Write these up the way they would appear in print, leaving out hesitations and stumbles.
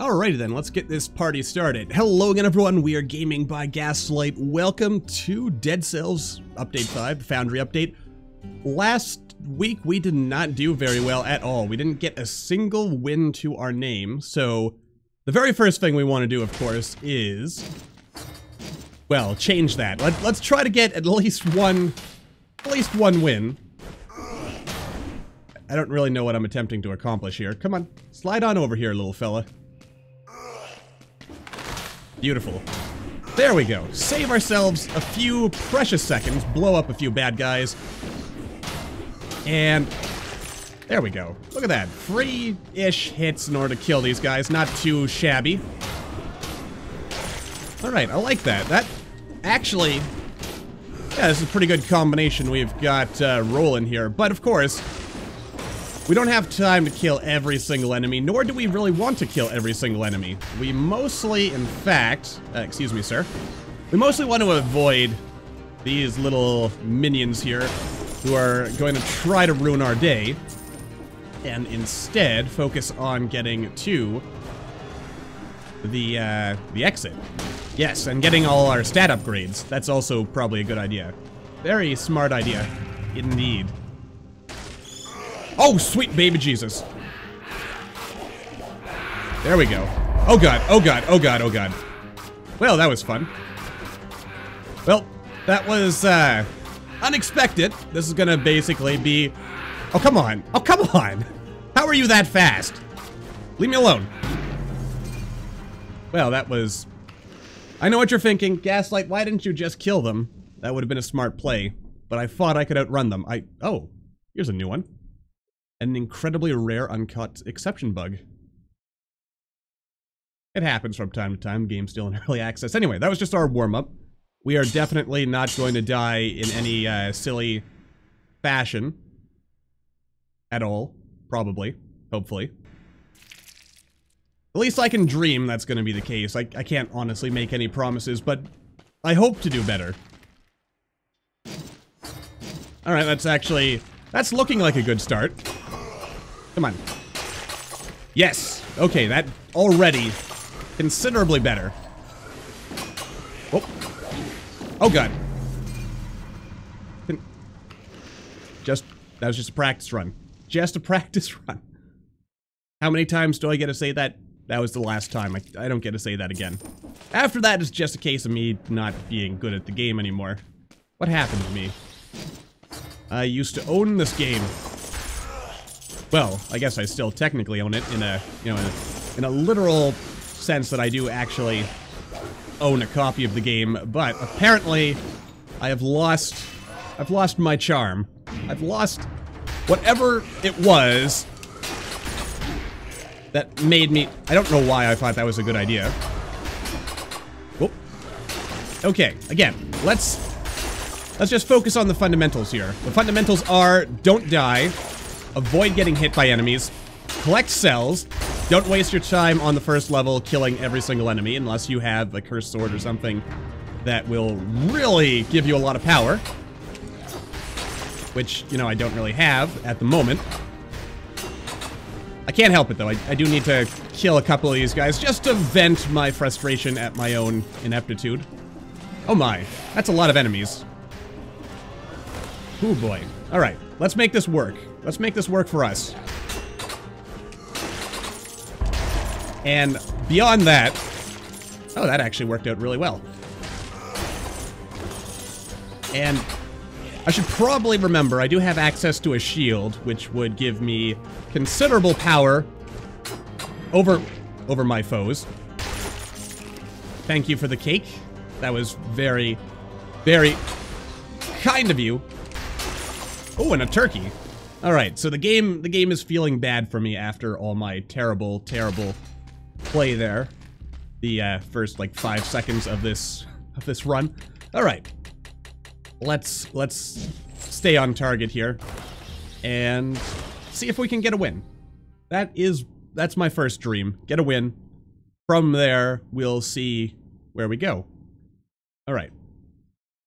Alrighty then, let's get this party started. Hello again everyone, we are Gaming by Gaslight. Welcome to Dead Cells Update 5, Foundry Update. Last week we did not do very well at all. We didn't get a single win to our name, so the very first thing we want to do, of course, is, well, change that. Let's try to get at least one win. I don't really know what I'm attempting to accomplish here. Come on, slide on over here, little fella. Beautiful. There we go. Save ourselves a few precious seconds, blow up a few bad guys. And there we go. Look at that. 3-ish hits in order to kill these guys. Not too shabby. Alright, I like that. That actually, yeah, this is a pretty good combination we've got rolling here. But of course, we don't have time to kill every single enemy, nor do we really want to kill every single enemy. We mostly, in fact, excuse me, sir. We mostly want to avoid these little minions here who are going to try to ruin our day, and instead focus on getting to the exit. Yes, and getting all our stat upgrades. That's also probably a good idea. Very smart idea, indeed. Oh, sweet baby Jesus. There we go. Oh god, oh god, oh god, oh god. Well, that was fun. Well, that was, unexpected. This is gonna basically be... Oh, come on. Oh, come on. How are you that fast? Leave me alone. Well, that was... I know what you're thinking. Gaslight, why didn't you just kill them? That would have been a smart play. But I thought I could outrun them. Oh, here's a new one. An incredibly rare uncut exception bug. It happens from time to time. Game's still in early access. Anyway, that was just our warm-up. We are definitely not going to die in any silly fashion. At all. Probably. Hopefully. At least I can dream that's going to be the case. I can't honestly make any promises, but I hope to do better. Alright, that's looking like a good start. Come on. Yes. Okay, that already considerably better. Oh. Oh god. That was just a practice run. Just a practice run. How many times do I get to say that? That was the last time. I don't get to say that again. After that, it's just a case of me not being good at the game anymore. What happened to me? I used to own this game. Well, I guess I still technically own it in a, in a literal sense that I do actually own a copy of the game, but apparently I've lost my charm. I've lost whatever it was that made me... I don't know why I thought that was a good idea. Whoop. Okay, again, let's just focus on the fundamentals here. The fundamentals are, don't die, avoid getting hit by enemies, collect cells, don't waste your time on the first level killing every single enemy unless you have a cursed sword or something that will really give you a lot of power. Which, I don't really have at the moment. I can't help it though, I do need to kill a couple of these guys just to vent my frustration at my own ineptitude. Oh my, that's a lot of enemies. Oh boy. Alright, let's make this work. Let's make this work for us. And beyond that... Oh, that actually worked out really well. And I should probably remember, I do have access to a shield, which would give me considerable power over my foes. Thank you for the cake. That was very, very kind of you. Oh, and a turkey. Alright, so the game is feeling bad for me after all my terrible, terrible play there. The first like 5 seconds of this run. Alright. Let's stay on target here and see if we can get a win. That's my first dream. Get a win. From there, we'll see where we go. Alright.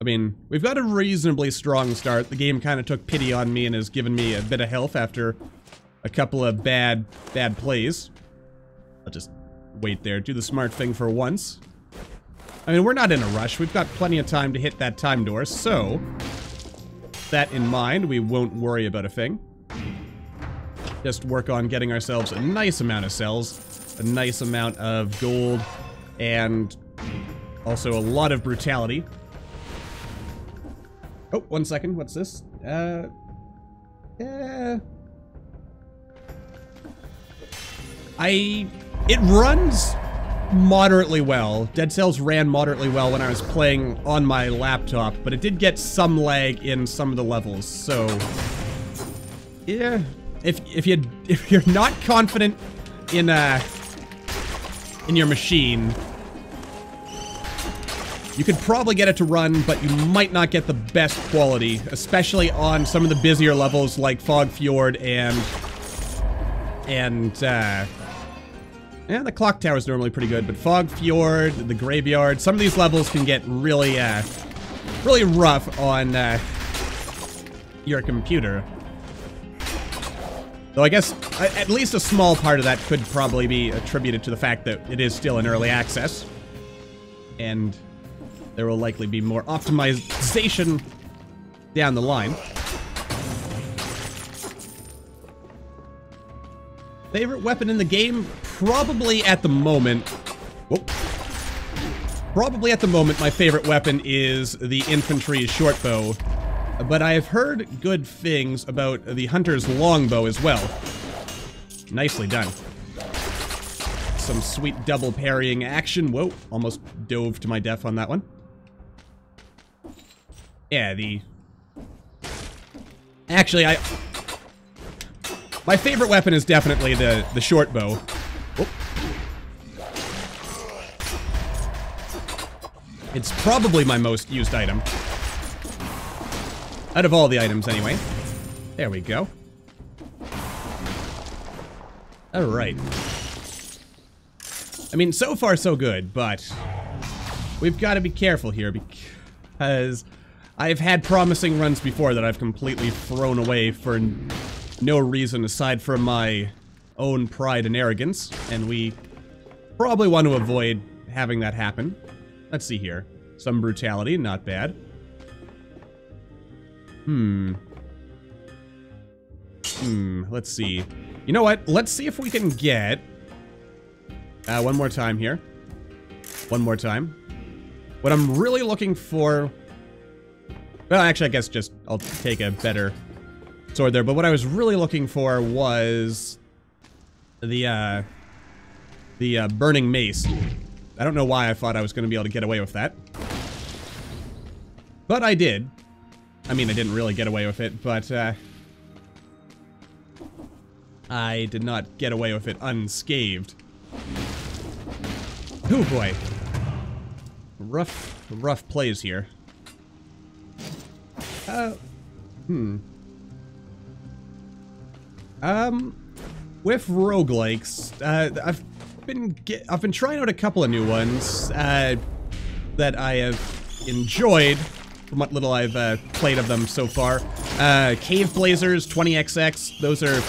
I mean, we've got a reasonably strong start. The game kind of took pity on me and has given me a bit of health after a couple of bad plays. I'll just wait there. Do the smart thing for once. I mean, we're not in a rush. We've got plenty of time to hit that time door, so... that in mind, we won't worry about a thing. Just work on getting ourselves a nice amount of cells, a nice amount of gold, and also a lot of brutality. Oh, 1 second. What's this? It runs moderately well. Dead Cells ran moderately well when I was playing on my laptop, but it did get some lag in some of the levels, so... yeah. If you're not confident in your machine, you could probably get it to run, but you might not get the best quality, especially on some of the busier levels like Fog Fjord and yeah, the clock tower is normally pretty good, but Fog Fjord, the graveyard, some of these levels can get really, really rough on your computer. Though I guess at least a small part of that could probably be attributed to the fact that it is still in early access, and there will likely be more optimization down the line. Favorite weapon in the game? Probably at the moment... whoop. Probably at the moment, my favorite weapon is the infantry shortbow. But I have heard good things about the hunter's longbow as well. Nicely done. Some sweet double parrying action. Whoa, almost dove to my death on that one. Yeah, actually, my favorite weapon is definitely the short bow. Oh. It's probably my most used item. Out of all the items, anyway. There we go. Alright. I mean, so far so good, but we've got to be careful here because I've had promising runs before that I've completely thrown away for no reason aside from my own pride and arrogance, and we probably want to avoid having that happen. Let's see here. Some brutality, not bad. Let's see. You know what? Let's see if we can get... one more time here. One more time. What I'm really looking for... well, actually, I guess just I'll take a better sword there. But what I was really looking for was the burning mace. I don't know why I thought I was going to be able to get away with that. But I did. I mean, I didn't really get away with it, but I did not get away with it unscathed. Oh boy. Rough plays here. With roguelikes, I've been trying out a couple of new ones that I have enjoyed from what little I've played of them so far. Cave Blazers 20XX, those are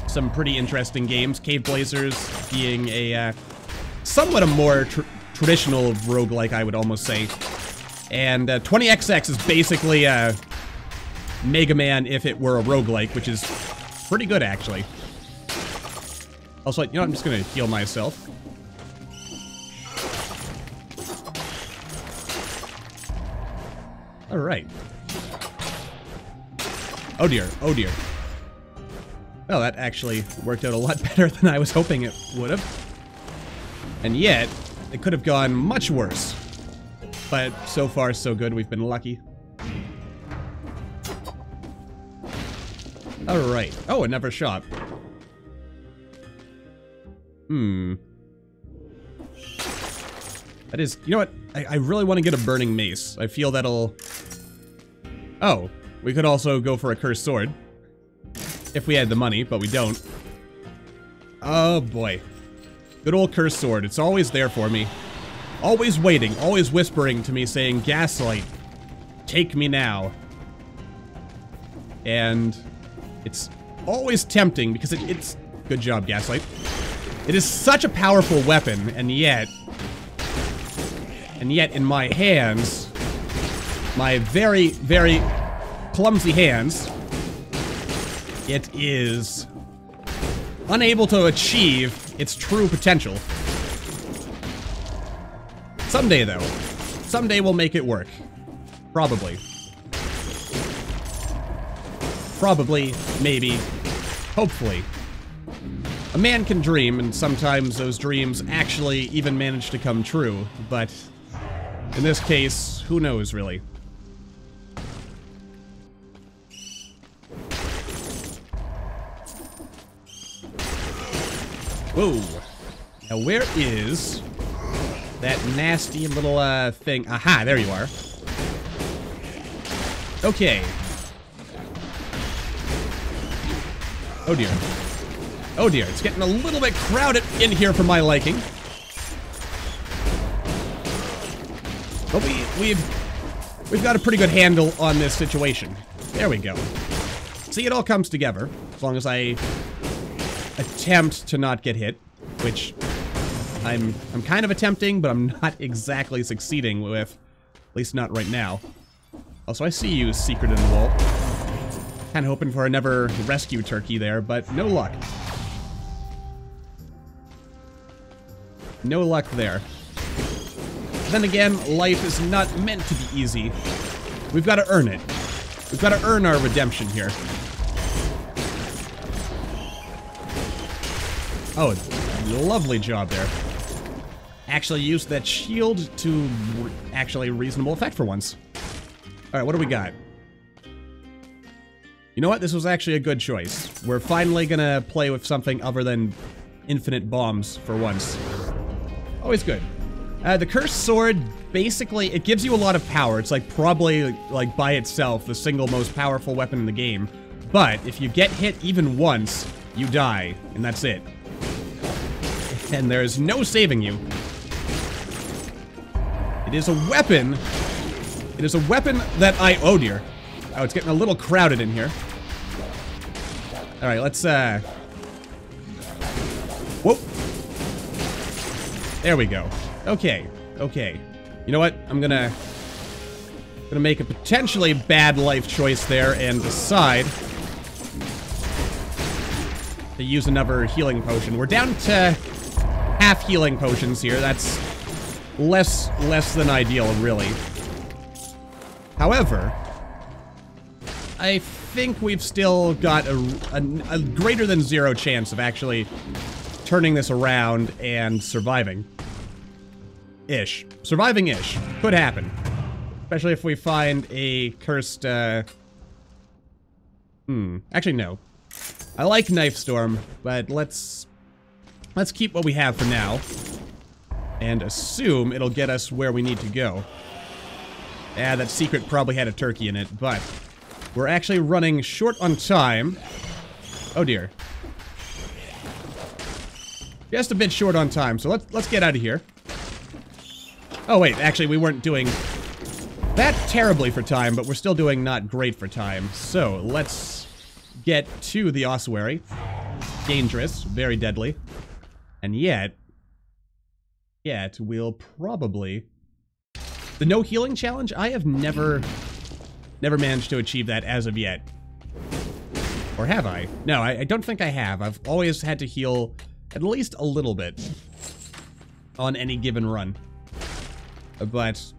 some pretty interesting games. Cave Blazers being a somewhat a more traditional roguelike, I would almost say. And 20XX is basically Mega Man if it were a roguelike, which is pretty good, actually. Also, you know, I'm just gonna heal myself. Alright. Oh dear, oh dear. Well, that actually worked out a lot better than I was hoping it would have. And yet, it could have gone much worse. But so far, so good. We've been lucky. Alright. Oh, another shop. That is... you know what? I really want to get a burning mace. I feel that'll... oh, we could also go for a cursed sword. If we had the money, but we don't. Oh boy. Good old cursed sword. It's always there for me. Always waiting, always whispering to me saying, Gaslight, take me now. And it's always tempting because it's... good job, Gaslight. It is such a powerful weapon, and yet in my hands, my very, very clumsy hands, it is unable to achieve its true potential. Someday, though. Someday we'll make it work. Probably. Probably, maybe, hopefully. A man can dream, and sometimes those dreams actually even manage to come true, but in this case, who knows, really? Whoa. Now, where is that nasty little, thing? Aha, there you are. Okay. Oh dear. Oh dear, it's getting a little bit crowded in here for my liking. But we've got a pretty good handle on this situation. There we go. See, it all comes together, as long as I attempt to not get hit, which I'm kind of attempting, but I'm not exactly succeeding with, at least not right now. Also, I see you, secret in the wall. Kind of hoping for another rescue turkey there, but no luck. No luck there. Then again, life is not meant to be easy. We've got to earn it. We've got to earn our redemption here. Oh, lovely job there. Actually used that shield to actually reasonable effect for once. Alright, what do we got? You know what? This was actually a good choice. We're finally gonna play with something other than infinite bombs for once. Always good. The Cursed Sword, basically, it gives you a lot of power. It's like probably, like, by itself, the single most powerful weapon in the game. But if you get hit even once, you die, and that's it. And there's no saving you. It is a weapon. It is a weapon that oh dear. Oh, it's getting a little crowded in here. Alright, let's, whoop. There we go. Okay, okay. You know what? I'm gonna make a potentially bad life choice there and decide to use another healing potion. We're down to half healing potions here. That's less than ideal, really. However, I think we've still got a greater than zero chance of actually turning this around and surviving. Ish. Surviving-ish. Could happen. Especially if we find a cursed, Actually, no. I like Knife Storm, but let's keep what we have for now. And assume it'll get us where we need to go. Yeah, that secret probably had a turkey in it, but we're actually running short on time. Oh dear. Just a bit short on time, so let's get out of here. Oh wait, actually we weren't doing that terribly for time, but we're still doing not great for time. So let's get to the ossuary. Dangerous, very deadly. And yet we'll probably... The no healing challenge? I have never managed to achieve that as of yet. Or have I? No, I don't think I have. I've always had to heal at least a little bit on any given run. But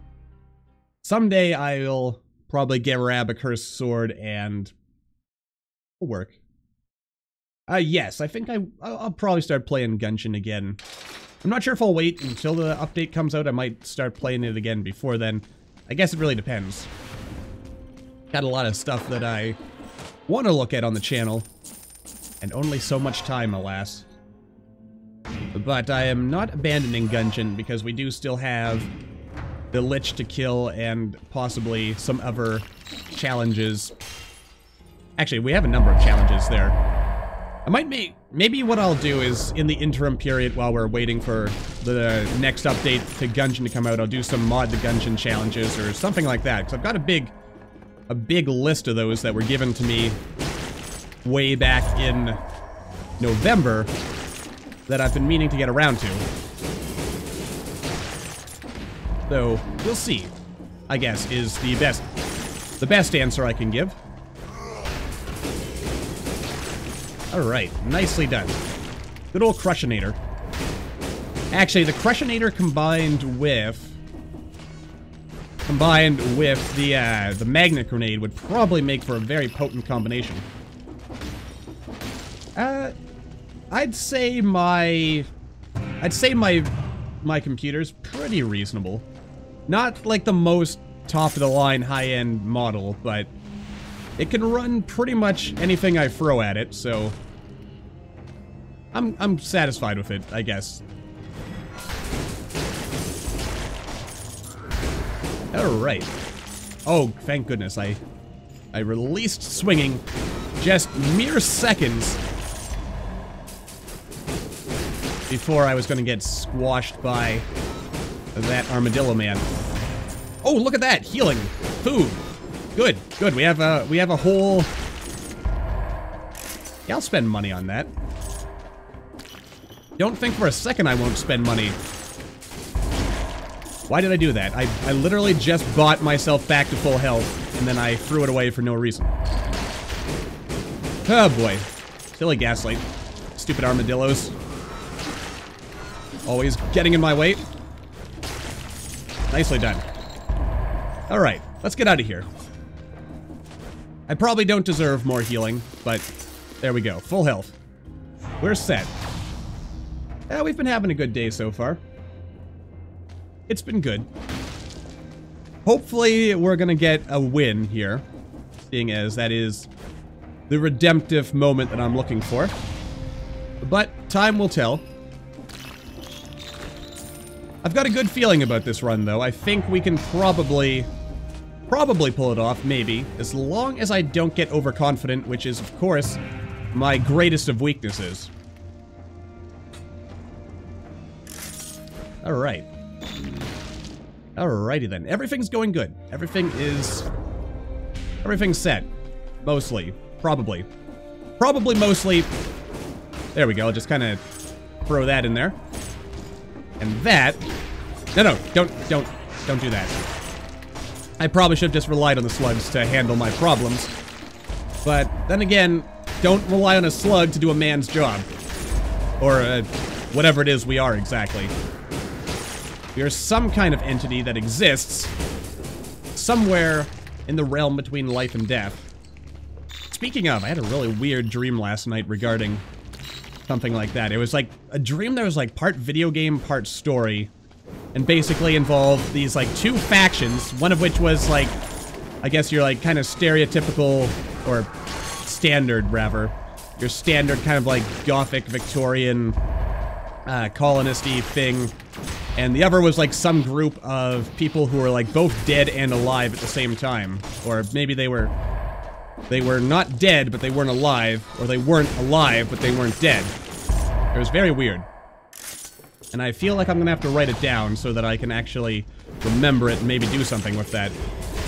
someday I'll probably grab a Cursed Sword and it'll work. Yes, I think I'll probably start playing Gungeon again. I'm not sure if I'll wait until the update comes out. I might start playing it again before then. I guess it really depends. Got a lot of stuff that I want to look at on the channel. And only so much time, alas. But I am not abandoning Gungeon because we do still have the Lich to kill and possibly some other challenges. Actually, we have a number of challenges there. I might maybe what I'll do is, in the interim period while we're waiting for the next update to Gungeon to come out, I'll do some mod the Gungeon challenges or something like that. Because I've got a big list of those that were given to me way back in November. that I've been meaning to get around to. So, we'll see, I guess, is the best answer I can give. Alright, nicely done. Good old Crushinator. Actually, the Crushinator combined with the Magnet Grenade would probably make for a very potent combination. I'd say my computer's pretty reasonable. Not like the most top-of-the-line high-end model, but it can run pretty much anything I throw at it, so I'm satisfied with it, I guess. Alright. Oh, thank goodness, I released swinging just mere seconds before I was going to get squashed by that armadillo man. Oh, look at that! Healing! Food! Good, good. We have a whole... Yeah, I'll spend money on that. Don't think for a second I won't spend money. Why did I do that? I literally just bought myself back to full health, and then I threw it away for no reason. Oh boy. Silly Gaslight. Stupid armadillos. Always getting in my way. Nicely done. Alright, let's get out of here. I probably don't deserve more healing, but there we go. Full health. We're set. Yeah, we've been having a good day so far. It's been good. Hopefully we're gonna get a win here, seeing as that is the redemptive moment that I'm looking for. But time will tell. I've got a good feeling about this run, though. I think we can probably pull it off, maybe, as long as I don't get overconfident, which is, of course, my greatest of weaknesses. Alright. Alrighty then. Everything's going good. Everything's set. Mostly. Probably. Probably mostly. There we go. I'll just kind of throw that in there. And that... No, don't do that. I probably should have just relied on the slugs to handle my problems. But then again, don't rely on a slug to do a man's job. Or whatever it is we are exactly. We are some kind of entity that exists somewhere in the realm between life and death. Speaking of, I had a really weird dream last night regarding something like that. It was like a dream that was like part video game, part story, and basically involved these like two factions, one of which was like, I guess you're like kind of stereotypical, or standard rather, your standard kind of like gothic Victorian colonist-y thing, and the other was like some group of people who were like both dead and alive at the same time, or maybe they were not dead, but they weren't alive, or they weren't alive, but they weren't dead. It was very weird. And I feel like I'm gonna have to write it down so that I can actually remember it and maybe do something with that.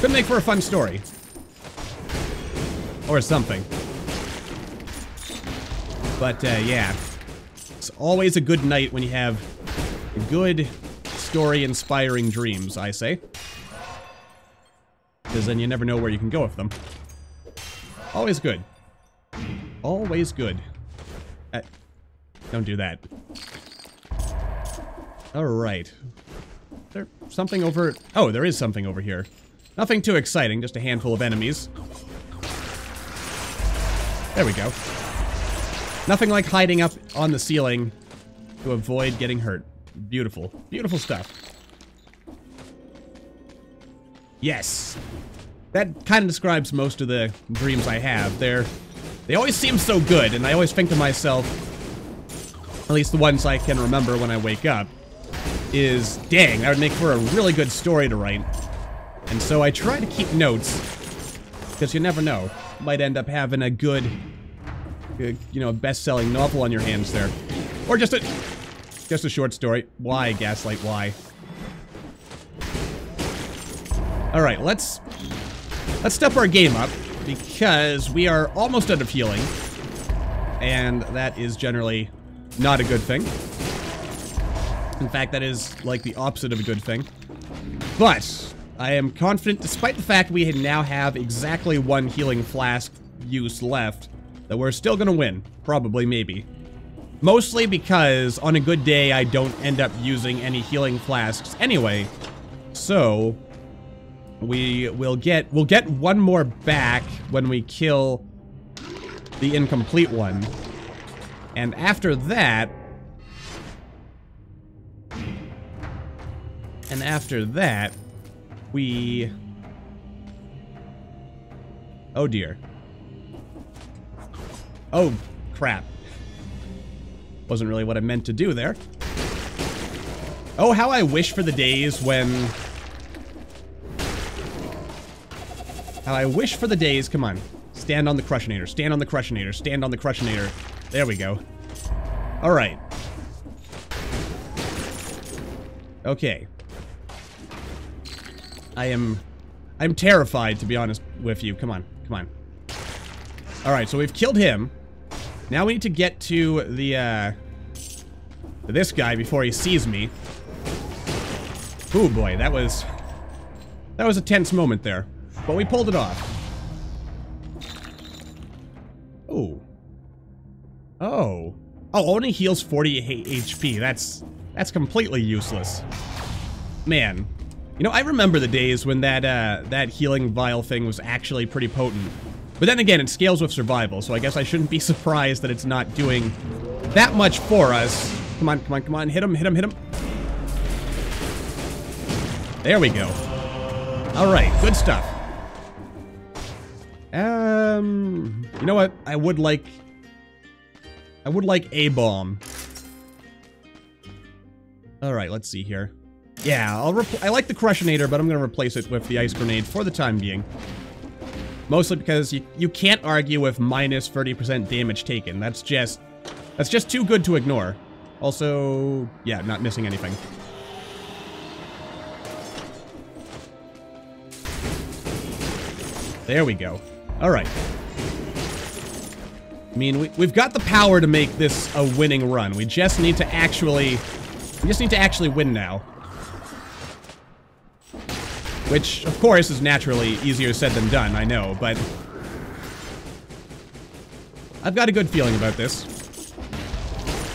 Could make for a fun story. Or something. But, yeah. It's always a good night when you have good, story-inspiring dreams, I say. Because then you never know where you can go with them. Always good. Always good. Don't do that. Alright. Is there something over... Oh, there is something over here. Nothing too exciting, just a handful of enemies. There we go. Nothing like hiding up on the ceiling to avoid getting hurt. Beautiful. Beautiful stuff. Yes. That kind of describes most of the dreams I have. They always seem so good, and I always think to myself, at least the ones I can remember when I wake up, is, dang, that would make for a really good story to write. And so I try to keep notes, because you never know. Might end up having a good, you know, best-selling novel on your hands there. Or just a short story. Why, Gaslight, why? Alright, let's step our game up, because we are almost out of healing. And that is generally not a good thing. In fact, that is like the opposite of a good thing. But I am confident, despite the fact we now have exactly 1 healing flask use left, that we're still gonna win. Probably, maybe. Mostly because on a good day, I don't end up using any healing flasks anyway. So we'll get 1 more back when we kill the incomplete one. And after that, we... Oh dear. Oh, crap. Wasn't really what I meant to do there. Oh, how I wish for the days when... How I wish for the days... Come on. Stand on the Crushinator. Stand on the Crushinator. Stand on the Crushinator. There we go. Alright. Okay. I'm terrified, to be honest with you. Come on. Come on. Alright, so we've killed him. Now we need to get to the, this guy before he sees me. Oh boy, that was a tense moment there. But we pulled it off. Oh. Oh. Oh, only heals 40 HP. That's completely useless. Man. You know, I remember the days when that healing vial thing was actually pretty potent. But then again, it scales with survival, so I guess I shouldn't be surprised that it's not doing that much for us. Come on, come on, come on. Hit him, hit him, hit him. There we go. Alright, good stuff. You know what? I would like a bomb. Alright, let's see here. Yeah, I like the Crushinator, but I'm gonna replace it with the Ice Grenade for the time being. Mostly because you can't argue with minus 30% damage taken. That's just too good to ignore. Also, yeah, not missing anything. There we go. Alright. I mean, we've got the power to make this a winning run. We just need to actually win now. Which, of course, is naturally easier said than done, I know, but I've got a good feeling about this.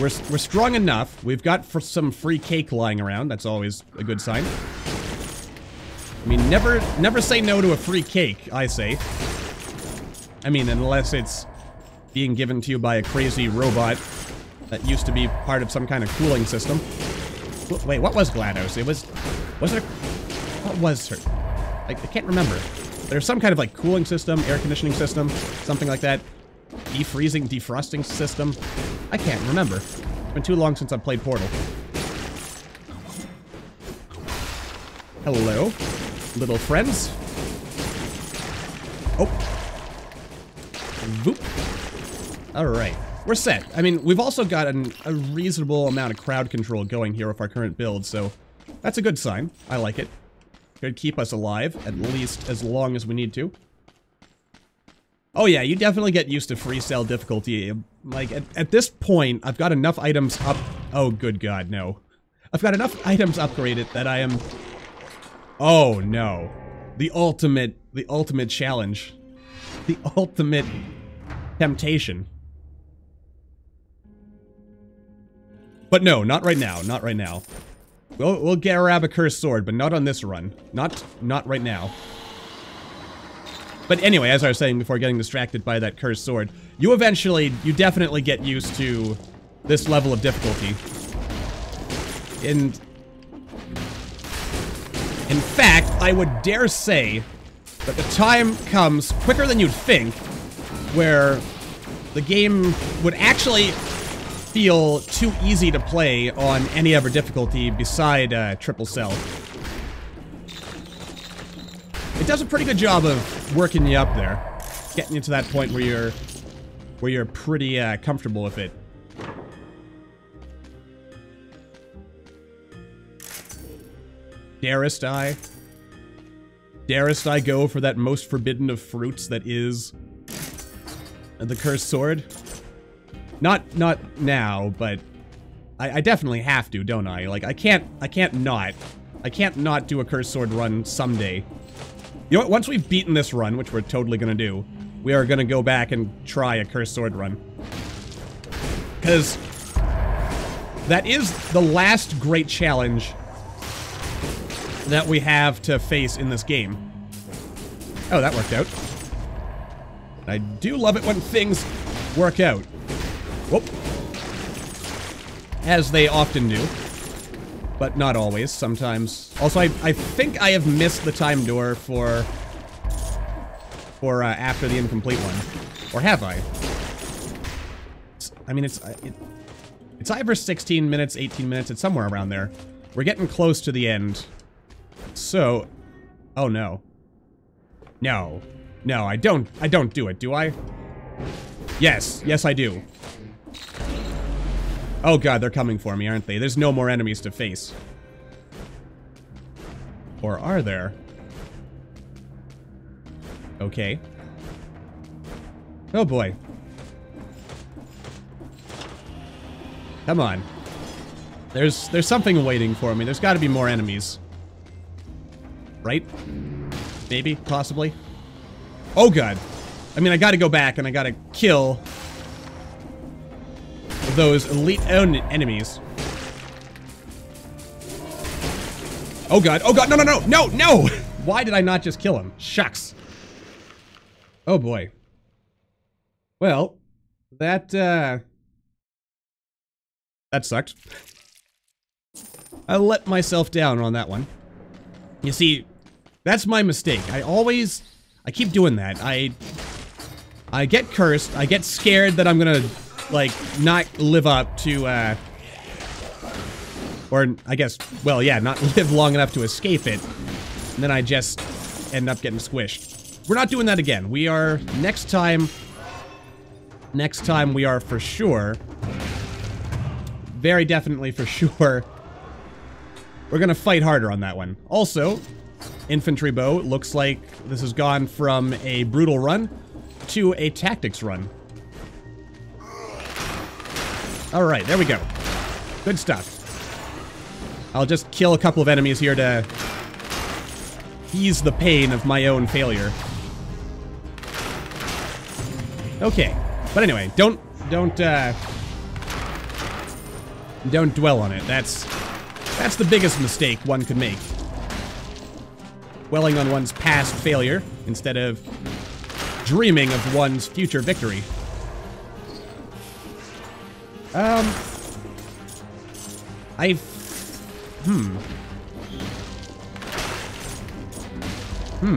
We're strong enough. We've got some free cake lying around. That's always a good sign. I mean, never say no to a free cake, I say. I mean, unless it's being given to you by a crazy robot that used to be part of some kind of cooling system. Wait, what was GLaDOS? What was her? I can't remember. There's some kind of like cooling system, air conditioning system, something like that. Defreezing, defrosting system. I can't remember. It's been too long since I've played Portal. Hello, little friends. Oh. Voop. Alright. We're set. I mean, we've also got a reasonable amount of crowd control going here with our current build, so that's a good sign. I like it. Could keep us alive, at least as long as we need to. Oh yeah, you definitely get used to free cell difficulty. Like, at this point, I've got enough items up... Oh, good God, no. I've got enough items upgraded that I am... Oh, no. The ultimate challenge. The ultimate temptation. But no, not right now, not right now. We'll grab a cursed sword, but not on this run. Not right now. But anyway, as I was saying before getting distracted by that cursed sword, you definitely get used to this level of difficulty. And in fact, I would dare say that the time comes quicker than you'd think where the game would actually feel too easy to play on any other difficulty beside triple cell. It does a pretty good job of working you up there, getting you to that point where you're pretty comfortable with it. Darest I go for that most forbidden of fruits that is the cursed sword? Not now, but I definitely have to, don't I? Like, I can't not. I can't not do a cursed sword run someday. You know what? Once we've beaten this run, which we're totally gonna do, we are gonna go back and try a cursed sword run. Because that is the last great challenge that we have to face in this game. Oh, that worked out. I do love it when things work out. Whoop. As they often do. But not always, sometimes. Also, I think I have missed the time door for after the incomplete one. Or have I? I mean, it's either 16 minutes, 18 minutes, it's somewhere around there. We're getting close to the end. So, oh no. No. No, I don't do it, do I? Yes, yes I do. Oh god, they're coming for me, aren't they? There's no more enemies to face. Or are there? Okay. Oh boy. Come on. There's something waiting for me. There's got to be more enemies. Right? Maybe, possibly. Oh god. I mean, I got to go back and I got to kill those elite enemies. Oh god, no, no, no, no, no! Why did I not just kill him? Shucks. Oh boy. Well, that sucked. I let myself down on that one. You see, that's my mistake. I keep doing that. I get cursed, I get scared that I'm gonna like, not live up to, or, I guess, well, yeah, not live long enough to escape it, and then I just end up getting squished. We're not doing that again. We are, next time we are for sure, very definitely for sure, we're gonna fight harder on that one. Also, infantry bow, looks like this has gone from a brutal run to a tactics run. Alright, there we go. Good stuff. I'll just kill a couple of enemies here to ease the pain of my own failure. Okay. But anyway, don't dwell on it. That's the biggest mistake one could make. Dwelling on one's past failure instead of dreaming of one's future victory.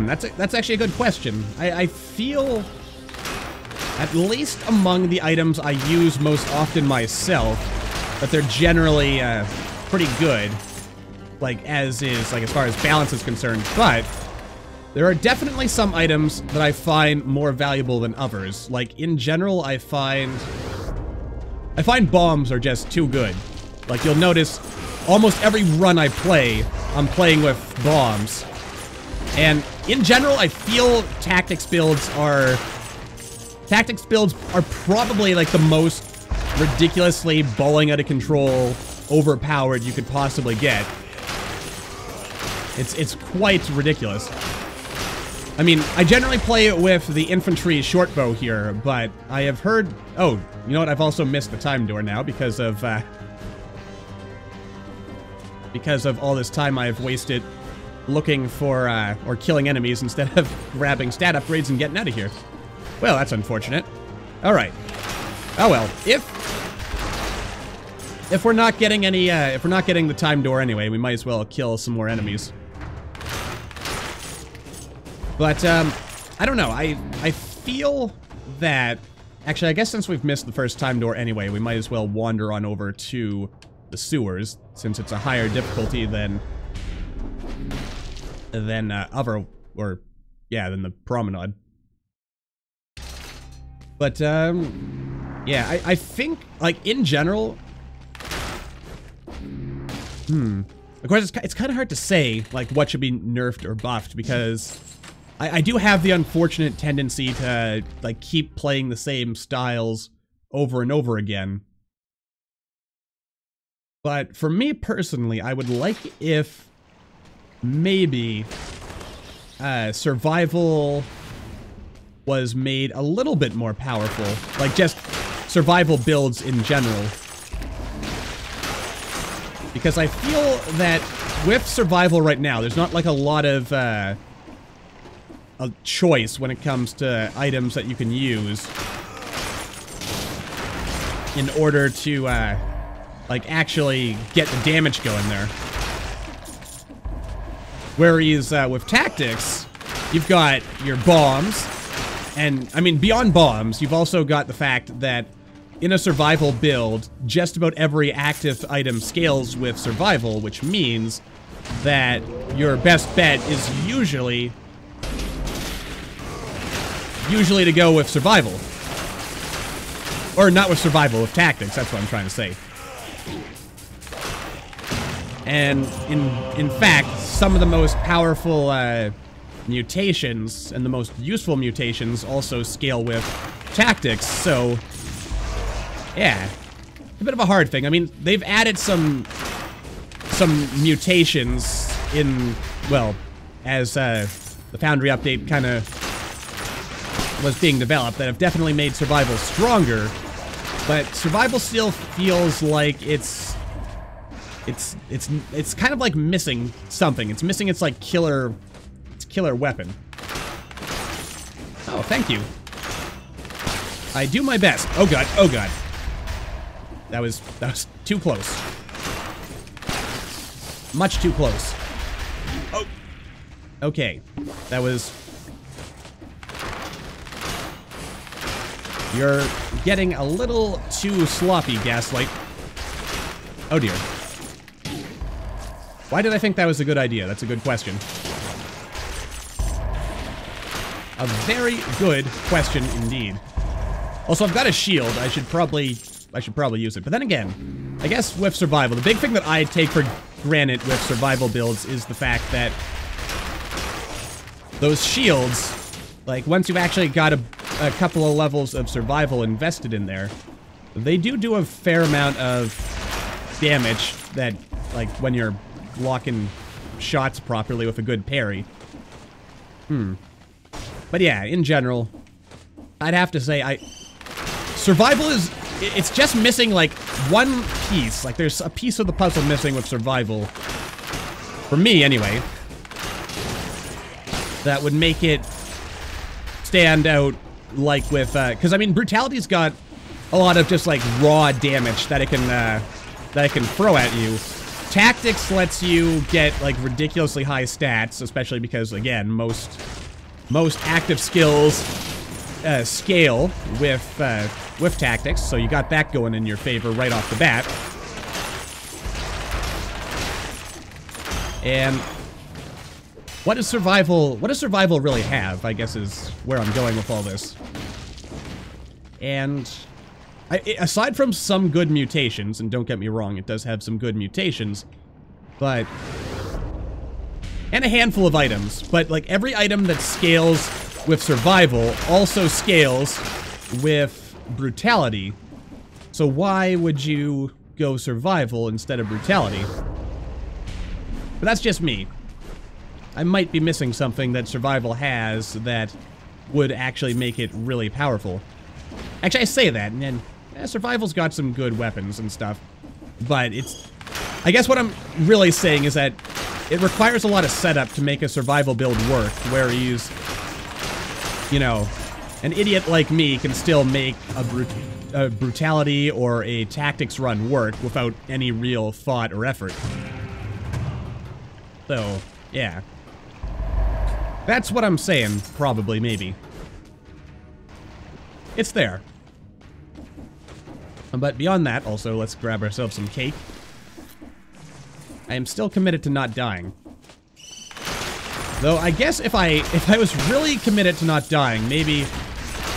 That's actually a good question. I feel, at least among the items I use most often myself, that they're generally, pretty good. Like, as far as balance is concerned, but there are definitely some items that I find more valuable than others. Like, in general, I find bombs are just too good. Like, you'll notice almost every run I play, I'm playing with bombs. And in general, I feel tactics builds are probably like the most ridiculously bowling out of control, overpowered you could possibly get. It's quite ridiculous. I mean, I generally play with the infantry short bow here, but I have heard... Oh, you know what? I've also missed the time door now because of all this time I've wasted looking for, or killing enemies instead of grabbing stat upgrades and getting out of here. Well, that's unfortunate. Alright. Oh well, if we're not getting any, if we're not getting the time door anyway, we might as well kill some more enemies. But, I don't know, I feel that... Actually, I guess since we've missed the first time door anyway, we might as well wander on over to the sewers, since it's a higher difficulty than than the promenade. But, yeah, I think, like, in general... Of course, it's kind of hard to say, like, what should be nerfed or buffed, because I do have the unfortunate tendency to, like, keep playing the same styles over and over again. But for me personally, I would like if maybe survival was made a little bit more powerful. Like just survival builds in general. Because I feel that with survival right now, there's not like a lot of a choice when it comes to items that you can use in order to like actually get the damage going there. Whereas with tactics, you've got your bombs, and I mean beyond bombs, you've also got the fact that in a survival build, just about every active item scales with survival, which means that your best bet is usually to go with survival. Or not with survival, with tactics, that's what I'm trying to say. And in fact, some of the most powerful mutations and the most useful mutations also scale with tactics, so yeah, a bit of a hard thing. I mean, they've added some mutations in, well, as the Foundry update kind of was being developed that have definitely made survival stronger, but survival still feels like it's kind of like missing something. It's missing its like killer weapon. Oh, thank you. I do my best. Oh god, oh god. That was too close. Much too close. Oh. Okay. That was... You're getting a little too sloppy, Gaslight. Oh dear. Why did I think that was a good idea? That's a good question. A very good question indeed. Also, I've got a shield. I should probably use it. But then again, I guess with survival, the big thing that I take for granted with survival builds is the fact that those shields, like once you've actually got a couple of levels of survival invested in there, they do a fair amount of damage that, like, when you're blocking shots properly with a good parry. But yeah, in general, I'd have to say survival is... It's just missing, like, one piece. Like, there's a piece of the puzzle missing with survival. For me, anyway. That would make it stand out, like, with, because, I mean, brutality's got a lot of just, like, raw damage that it can throw at you. Tactics lets you get, like, ridiculously high stats, especially because, again, most active skills scale with tactics, so you got that going in your favor right off the bat. And what does survival really have, I guess, is where I'm going with all this. And aside from some good mutations, and don't get me wrong, it does have some good mutations, but... and a handful of items, but like every item that scales with survival also scales with brutality. So why would you go survival instead of brutality? But that's just me. I might be missing something that survival has that would actually make it really powerful. Actually, I say that, and then survival's got some good weapons and stuff, but it's... I guess what I'm really saying is that it requires a lot of setup to make a survival build work, whereas, you know, an idiot like me can still make a brutality or a tactics run work without any real thought or effort. So, yeah. That's what I'm saying, probably, maybe. It's there. But beyond that, also, let's grab ourselves some cake. I am still committed to not dying. Though, I guess if I was really committed to not dying, maybe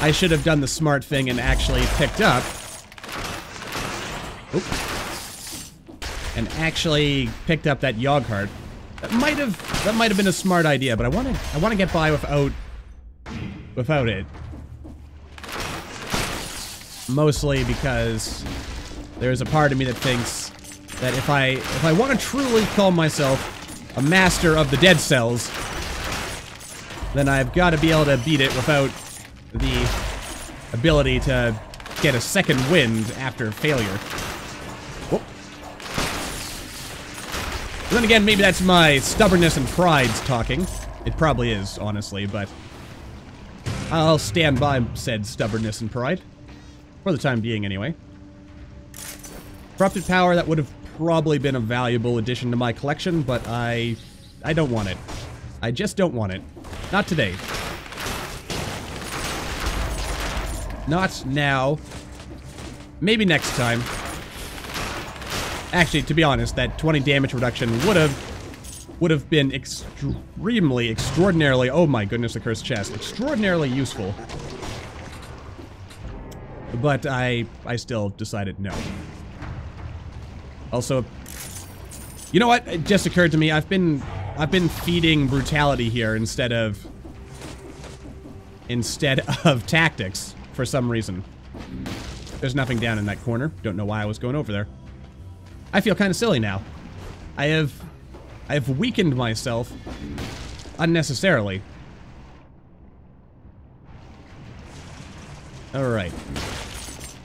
I should have done the smart thing and actually picked up... Oop. And actually picked up that Yogg heart. That might have been a smart idea, but I want to get by without it. Mostly because there's a part of me that thinks that if I want to truly call myself a master of the dead cells, then I've got to be able to beat it without the ability to get a second wind after failure. Whoop. And then again, maybe that's my stubbornness and pride talking. It probably is, honestly, but I'll stand by said stubbornness and pride. For the time being, anyway. Corrupted power, that would have probably been a valuable addition to my collection, but I don't want it. I just don't want it. Not today. Not now. Maybe next time. Actually, to be honest, that 20 damage reduction would have been extraordinarily, oh my goodness, the cursed chest, extraordinarily useful. But I still decided no. Also, you know what? It just occurred to me, I've been feeding brutality here instead of tactics for some reason. There's nothing down in that corner. Don't know why I was going over there. I feel kind of silly now. I have weakened myself unnecessarily. Alright.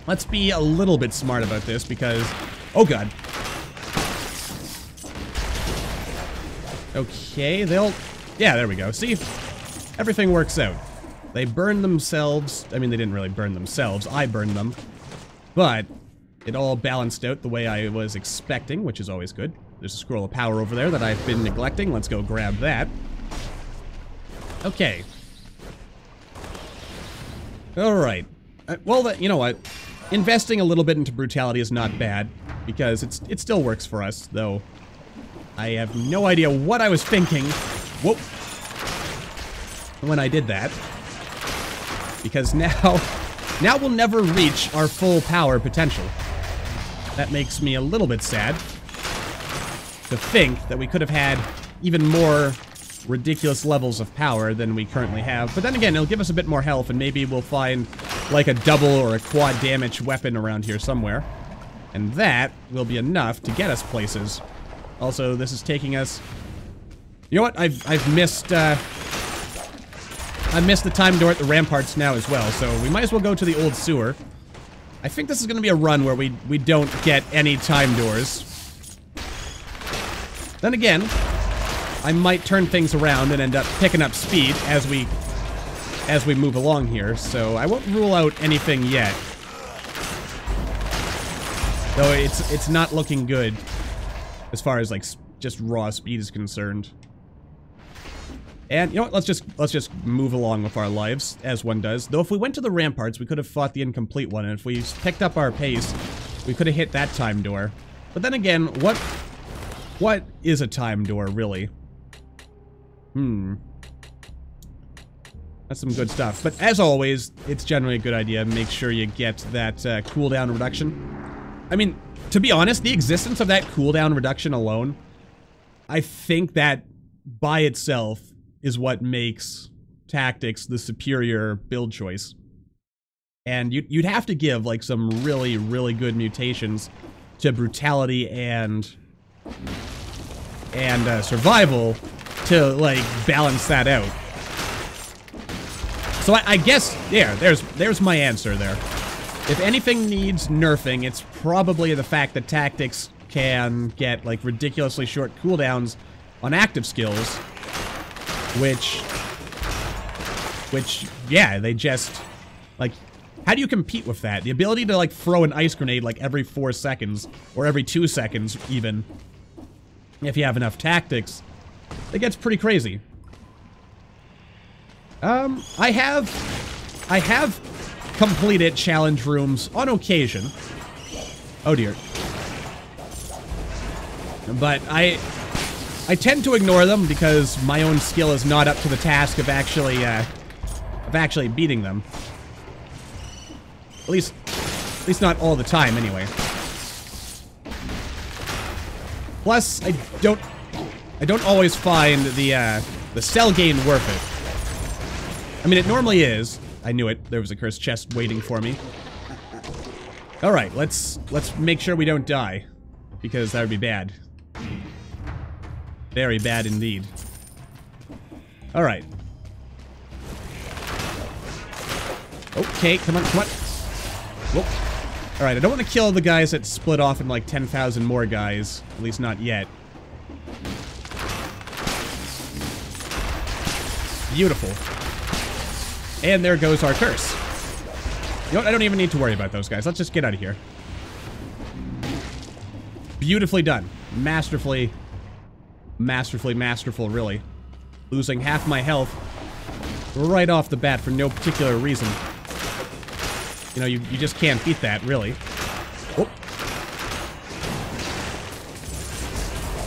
Let's be a little bit smart about this because... oh god. Okay, yeah, there we go. See? Everything works out. They burned themselves. I mean, they didn't really burn themselves. I burned them. But it all balanced out the way I was expecting, which is always good. There's a scroll of power over there that I've been neglecting. Let's go grab that. Okay. Alright. Well, you know what? Investing a little bit into brutality is not bad, because it still works for us, though I have no idea what I was thinking whoop, when I did that. Because now we'll never reach our full power potential. That makes me a little bit sad to think that we could have had even more ridiculous levels of power than we currently have. But then again, it'll give us a bit more health, and maybe we'll find like a double or a quad damage weapon around here somewhere. And that will be enough to get us places. Also, this is taking us... you know what? I've missed the time door at the ramparts now as well, so we might as well go to the old sewer. I think this is going to be a run where we don't get any time doors. Then again, I might turn things around and end up picking up speed as we move along here, so I won't rule out anything yet. Though it's not looking good as far as like just raw speed is concerned. And you know what? Let's just move along with our lives as one does. Though if we went to the ramparts, we could have fought the incomplete one, and if we picked up our pace, we could have hit that time door. But then again, what is a time door really? That's some good stuff. But as always, it's generally a good idea. Make sure you get that cooldown reduction. I mean, to be honest, the existence of that cooldown reduction alone, I think that by itself is what makes tactics the superior build choice. And you'd have to give like some really, really good mutations to brutality and survival to like balance that out. So I guess, yeah, there's my answer there. If anything needs nerfing, it's probably the fact that tactics can get like ridiculously short cooldowns on active skills, which yeah, they just like, how do you compete with that? The ability to like throw an ice grenade like every 4 seconds or every 2 seconds even, if you have enough tactics, it gets pretty crazy. I have completed challenge rooms on occasion. Oh dear. But I tend to ignore them because my own skill is not up to the task of actually beating them. At least not all the time anyway. Plus, I don't always find the cell gain worth it. I mean, it normally is. I knew it. There was a cursed chest waiting for me. Alright, let's make sure we don't die. because that would be bad. Very bad indeed. Alright. Okay, come on, come on. Whoop. Alright, I don't want to kill the guys that split off in like 10,000 more guys. At least not yet. Beautiful. And there goes our curse. You know what? I don't even need to worry about those guys. Let's just get out of here. Beautifully done. Masterfully, masterful, really. Losing half my health right off the bat for no particular reason. You know, you just can't beat that, really. Whoop.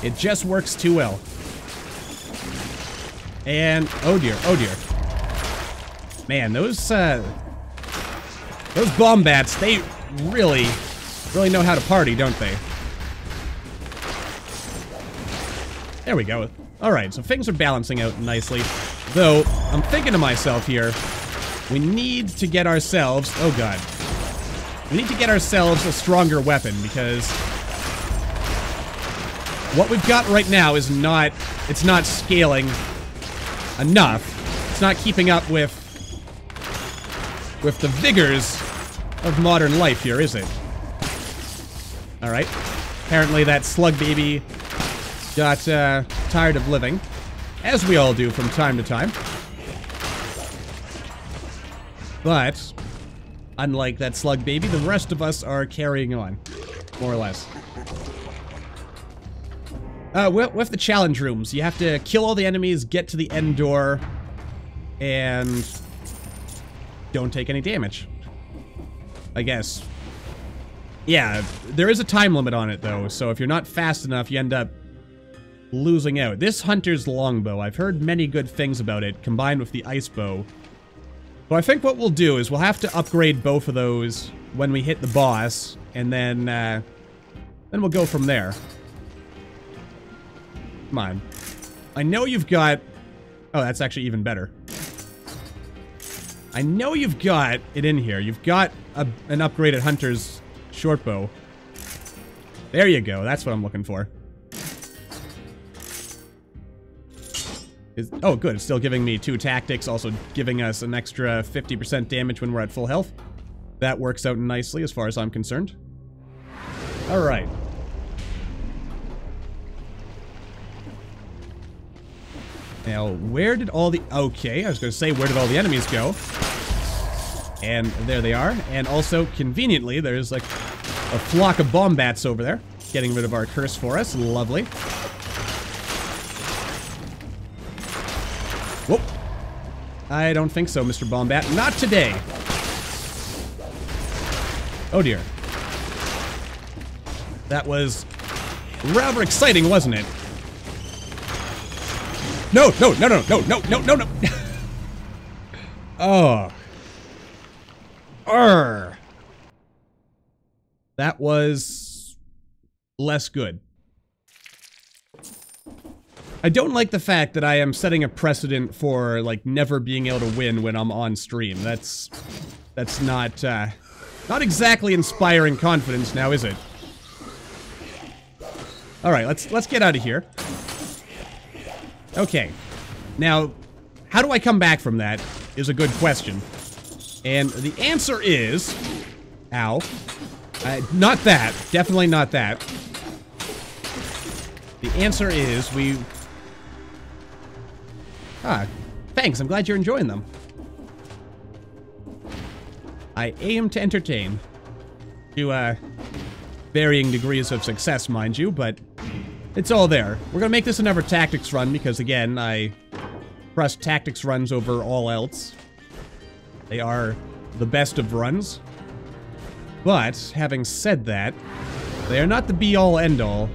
It just works too well. And, oh dear. Man, those bomb bats, they really know how to party, don't they? There we go. Alright, so things are balancing out nicely. Though, I'm thinking to myself here, we need to get ourselves... Oh god. We need to get ourselves a stronger weapon, because... what we've got right now is not... it's not scaling enough. It's not keeping up with the vigors of modern life here, is it? Alright. Apparently that slug baby got tired of living. As we all do from time to time. But, unlike that slug baby, the rest of us are carrying on. More or less. With the challenge rooms, you have to kill all the enemies, get to the end door, and don't take any damage. I guess. Yeah, there is a time limit on it, though, so if you're not fast enough, you end up losing out. This hunter's longbow, I've heard many good things about it, combined with the ice bow. So I think what we'll do is we'll have to upgrade both of those when we hit the boss, and then we'll go from there. Come on. I know you've got... oh, that's actually even better. I know you've got it in here. You've got an upgraded hunter's short bow. There you go. That's what I'm looking for. Oh, good. It's still giving me 2 tactics, also giving us an extra 50% damage when we're at full health. That works out nicely as far as I'm concerned. Alright. Now, where did all the... okay, I was going to say, where did all the enemies go? And there they are. And also, conveniently, there's like a flock of bombats over there. Getting rid of our curse for us. Lovely. Whoop. I don't think so, Mr. Bombat. Not today. Oh dear. That was rather exciting, wasn't it? No. Oh. That was less good. I don't like the fact that I am setting a precedent for, like, never being able to win when I'm on stream. That's not exactly inspiring confidence now, is it? Alright, let's get out of here. Okay. Now, how do I come back from that is a good question. And the answer is... ow. Not that. Definitely not that. The answer is we... ah, thanks. I'm glad you're enjoying them. I aim to entertain. To, varying degrees of success, mind you, but it's all there. We're gonna make this another tactics run because, again, I trust tactics runs over all else. They are the best of runs. But, having said that, they are not the be-all, end-all.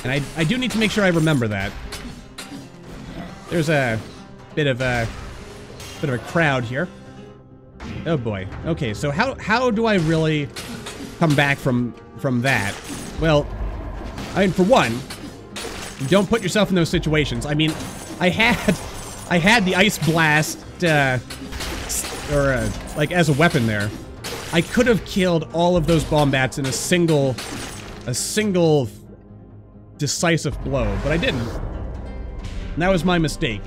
And I do need to make sure I remember that. There's a bit of a crowd here. Oh boy. Okay, so how do I really come back from that? Well, I mean, for one, don't put yourself in those situations. I mean, I had the ice blast, like as a weapon there. I could have killed all of those bombats in a single a single decisive blow, but I didn't. And that was my mistake.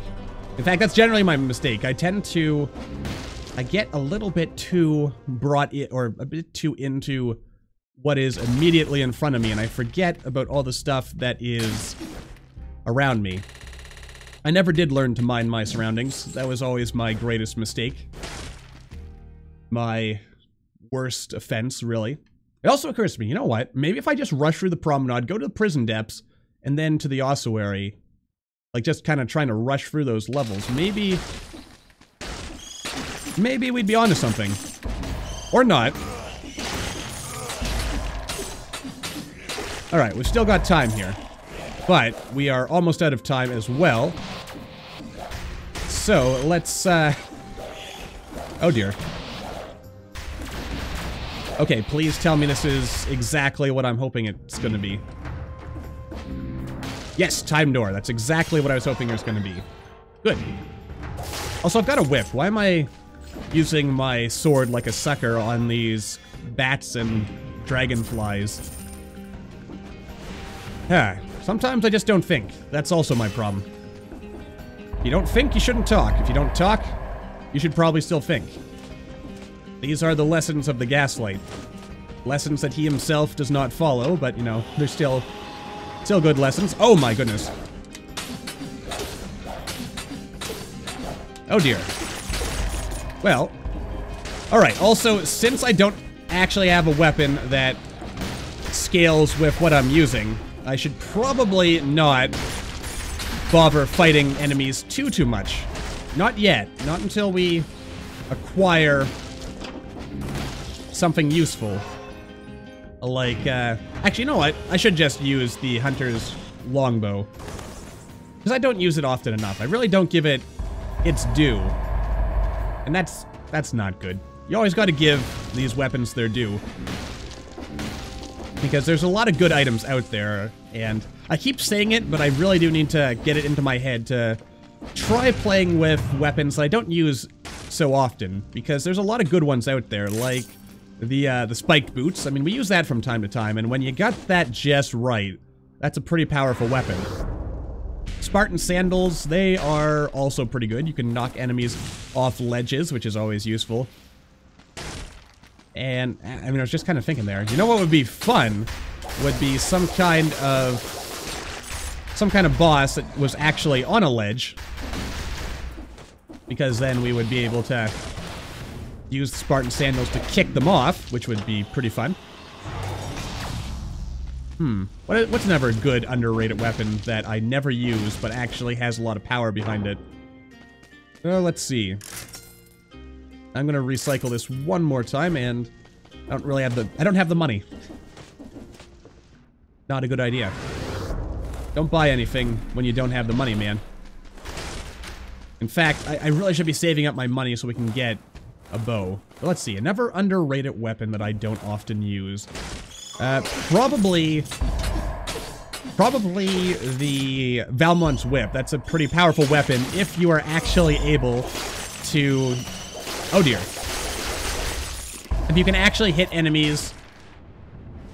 In fact, that's generally my mistake. I get a little bit too brought in, or a bit too into what is immediately in front of me, and I forget about all the stuff that is around me. I never did learn to mind my surroundings. That was always my greatest mistake. My worst offense, really. It also occurs to me, you know what? Maybe if I just rush through the promenade, go to the prison depths, and then to the ossuary, like just kind of trying to rush through those levels, maybe we'd be onto something. Or not. Alright, we've still got time here. But we are almost out of time as well. So, let's, oh dear. Okay, please tell me this is exactly what I'm hoping it's gonna be. Yes, time door. That's exactly what I was hoping it was gonna be. Good. Also, I've got a whip. Why am I using my sword like a sucker on these bats and dragonflies? Sometimes I just don't think. That's also my problem. If you don't think, you shouldn't talk. If you don't talk, you should probably still think. These are the lessons of the Gaslight. Lessons that he himself does not follow, but, you know, they're still good lessons. Oh my goodness. Oh dear. Well, alright, also, since I don't actually have a weapon that scales with what I'm using, I should probably not bother fighting enemies too much. Not yet. Not until we acquire something useful. Like, actually, you know what? I should just use the hunter's longbow. Because I don't use it often enough. I really don't give it its due. And that's not good. You always gotta give these weapons their due. Because there's a lot of good items out there, and I keep saying it, but I really do need to get it into my head to try playing with weapons that I don't use so often, because there's a lot of good ones out there, like the spiked boots. I mean, we use that from time to time, and when you got that just right, that's a pretty powerful weapon. Spartan sandals, they are also pretty good. You can knock enemies off ledges, which is always useful. And, I mean, I was just kind of thinking there. You know what would be fun? Would be some kind of boss that was actually on a ledge. Because then we would be able to use the Spartan sandals to kick them off, which would be pretty fun. What's another good underrated weapon that I never use, but actually has a lot of power behind it? Well, let's see. I'm gonna recycle this one more time, and I don't have the money. Not a good idea. Don't buy anything when you don't have the money, man. In fact, I really should be saving up my money so we can get a bow. But let's see, another underrated weapon that I don't often use. Probably the Valmont's Whip. That's a pretty powerful weapon if you are actually able to... Oh dear. If you can actually hit enemies...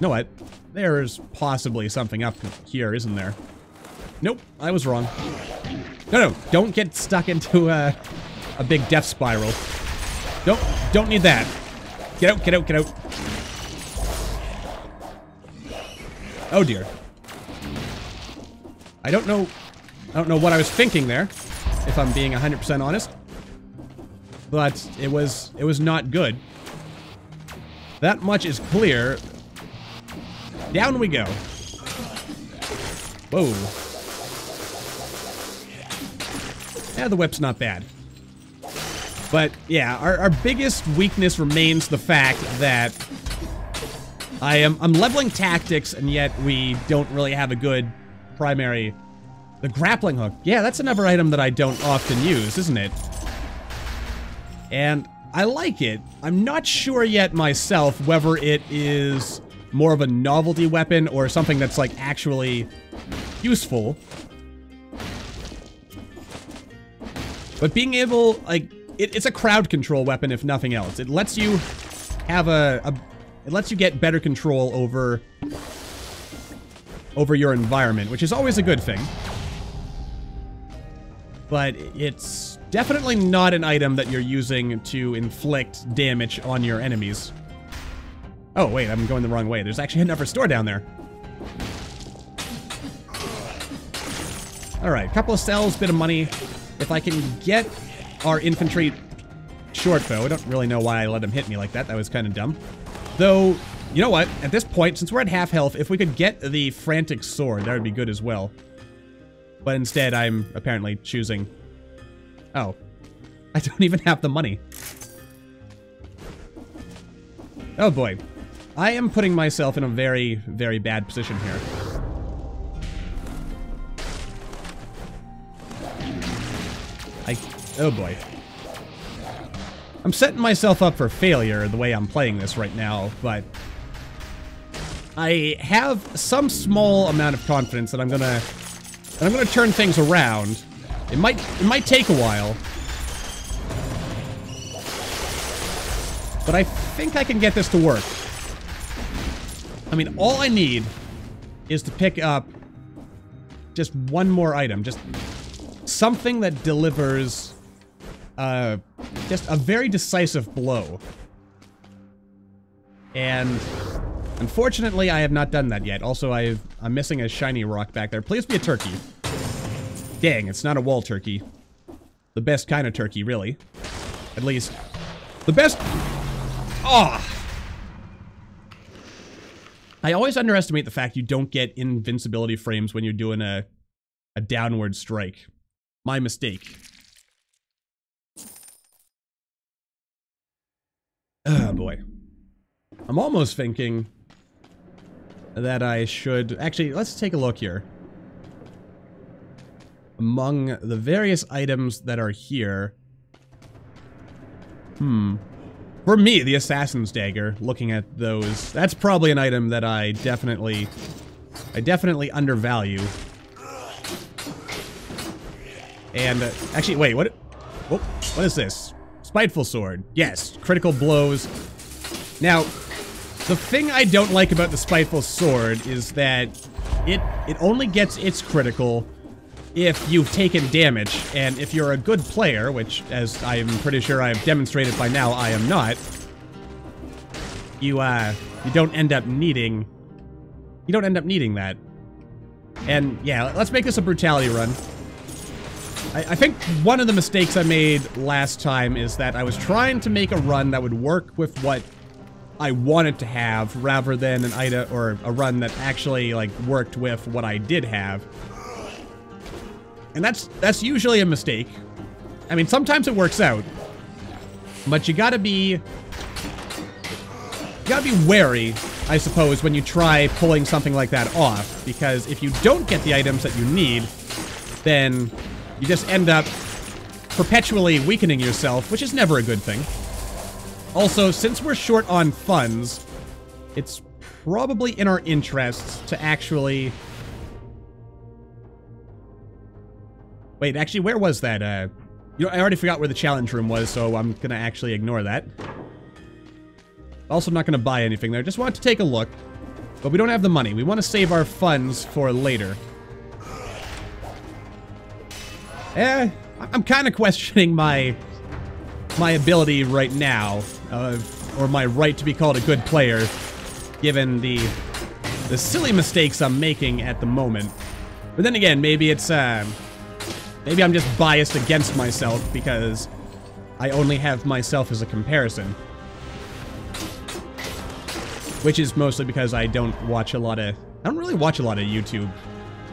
You know what? There's possibly something up here, isn't there? Nope, I was wrong. No, don't get stuck into a big death spiral. Don't need that. Get out, get out, get out. Oh dear. I don't know what I was thinking there, if I'm being 100% honest. But it was not good. That much is clear. Down we go. Whoa. Yeah, the whip's not bad. But yeah, our biggest weakness remains the fact that I'm leveling tactics, and yet we don't really have a good primary... The grappling hook. Yeah, that's another item that I don't often use, isn't it? And I like it. I'm not sure yet myself whether it is more of a novelty weapon or something that's like actually useful. But being able, like, it's a crowd control weapon if nothing else. It lets you have it lets you get better control over over your environment, which is always a good thing. But it's definitely not an item that you're using to inflict damage on your enemies. Oh, wait, I'm going the wrong way. There's actually another store down there. Alright, couple of cells, bit of money. If I can get our infantry short bow, I don't really know why I let him hit me like that. That was kind of dumb. Though, you know what? At this point, since we're at half health, if we could get the frantic sword, that would be good as well. But instead, I'm apparently choosing... Oh. I don't even have the money. Oh boy. I am putting myself in a very, very bad position here. Oh boy. I'm setting myself up for failure the way I'm playing this right now, but I have some small amount of confidence that I'm gonna turn things around. It might take a while, but I think I can get this to work. I mean, all I need is to pick up just one more item, just something that delivers just a very decisive blow. And unfortunately, I have not done that yet. Also, I'm missing a shiny rock back there. Please be a turkey. Dang, it's not a wall turkey. The best kind of turkey, really. At least, the best... Ah! I always underestimate the fact you don't get invincibility frames when you're doing a downward strike. My mistake. Oh boy. I'm almost thinking that I should... Actually, let's take a look here. Among the various items that are here... For me, the Assassin's Dagger, looking at those, that's probably an item that I definitely undervalue. And, actually, wait, what is this? Spiteful Sword. Yes, critical blows. Now, the thing I don't like about the Spiteful Sword is that it only gets its critical if you've taken damage, and if you're a good player, which, as I'm pretty sure I've demonstrated by now, I am not, you don't end up needing that. And, yeah, let's make this a brutality run. I think one of the mistakes I made last time is that I was trying to make a run that would work with what I wanted to have, rather than an item or a run that actually, like, worked with what I did have. And that's usually a mistake. I mean, sometimes it works out, but you gotta be wary, I suppose, when you try pulling something like that off, because if you don't get the items that you need, then you just end up perpetually weakening yourself, which is never a good thing. Also, since we're short on funds, it's probably in our interests to actually... Wait, actually, where was that? You know, I already forgot where the challenge room was, so I'm gonna actually ignore that. Also not gonna buy anything there, just want to take a look. But we don't have the money. We want to save our funds for later. I'm kind of questioning my ability right now, or my right to be called a good player, given the silly mistakes I'm making at the moment. But then again, maybe it's, maybe I'm just biased against myself because I only have myself as a comparison. Which is mostly because I don't really watch a lot of YouTube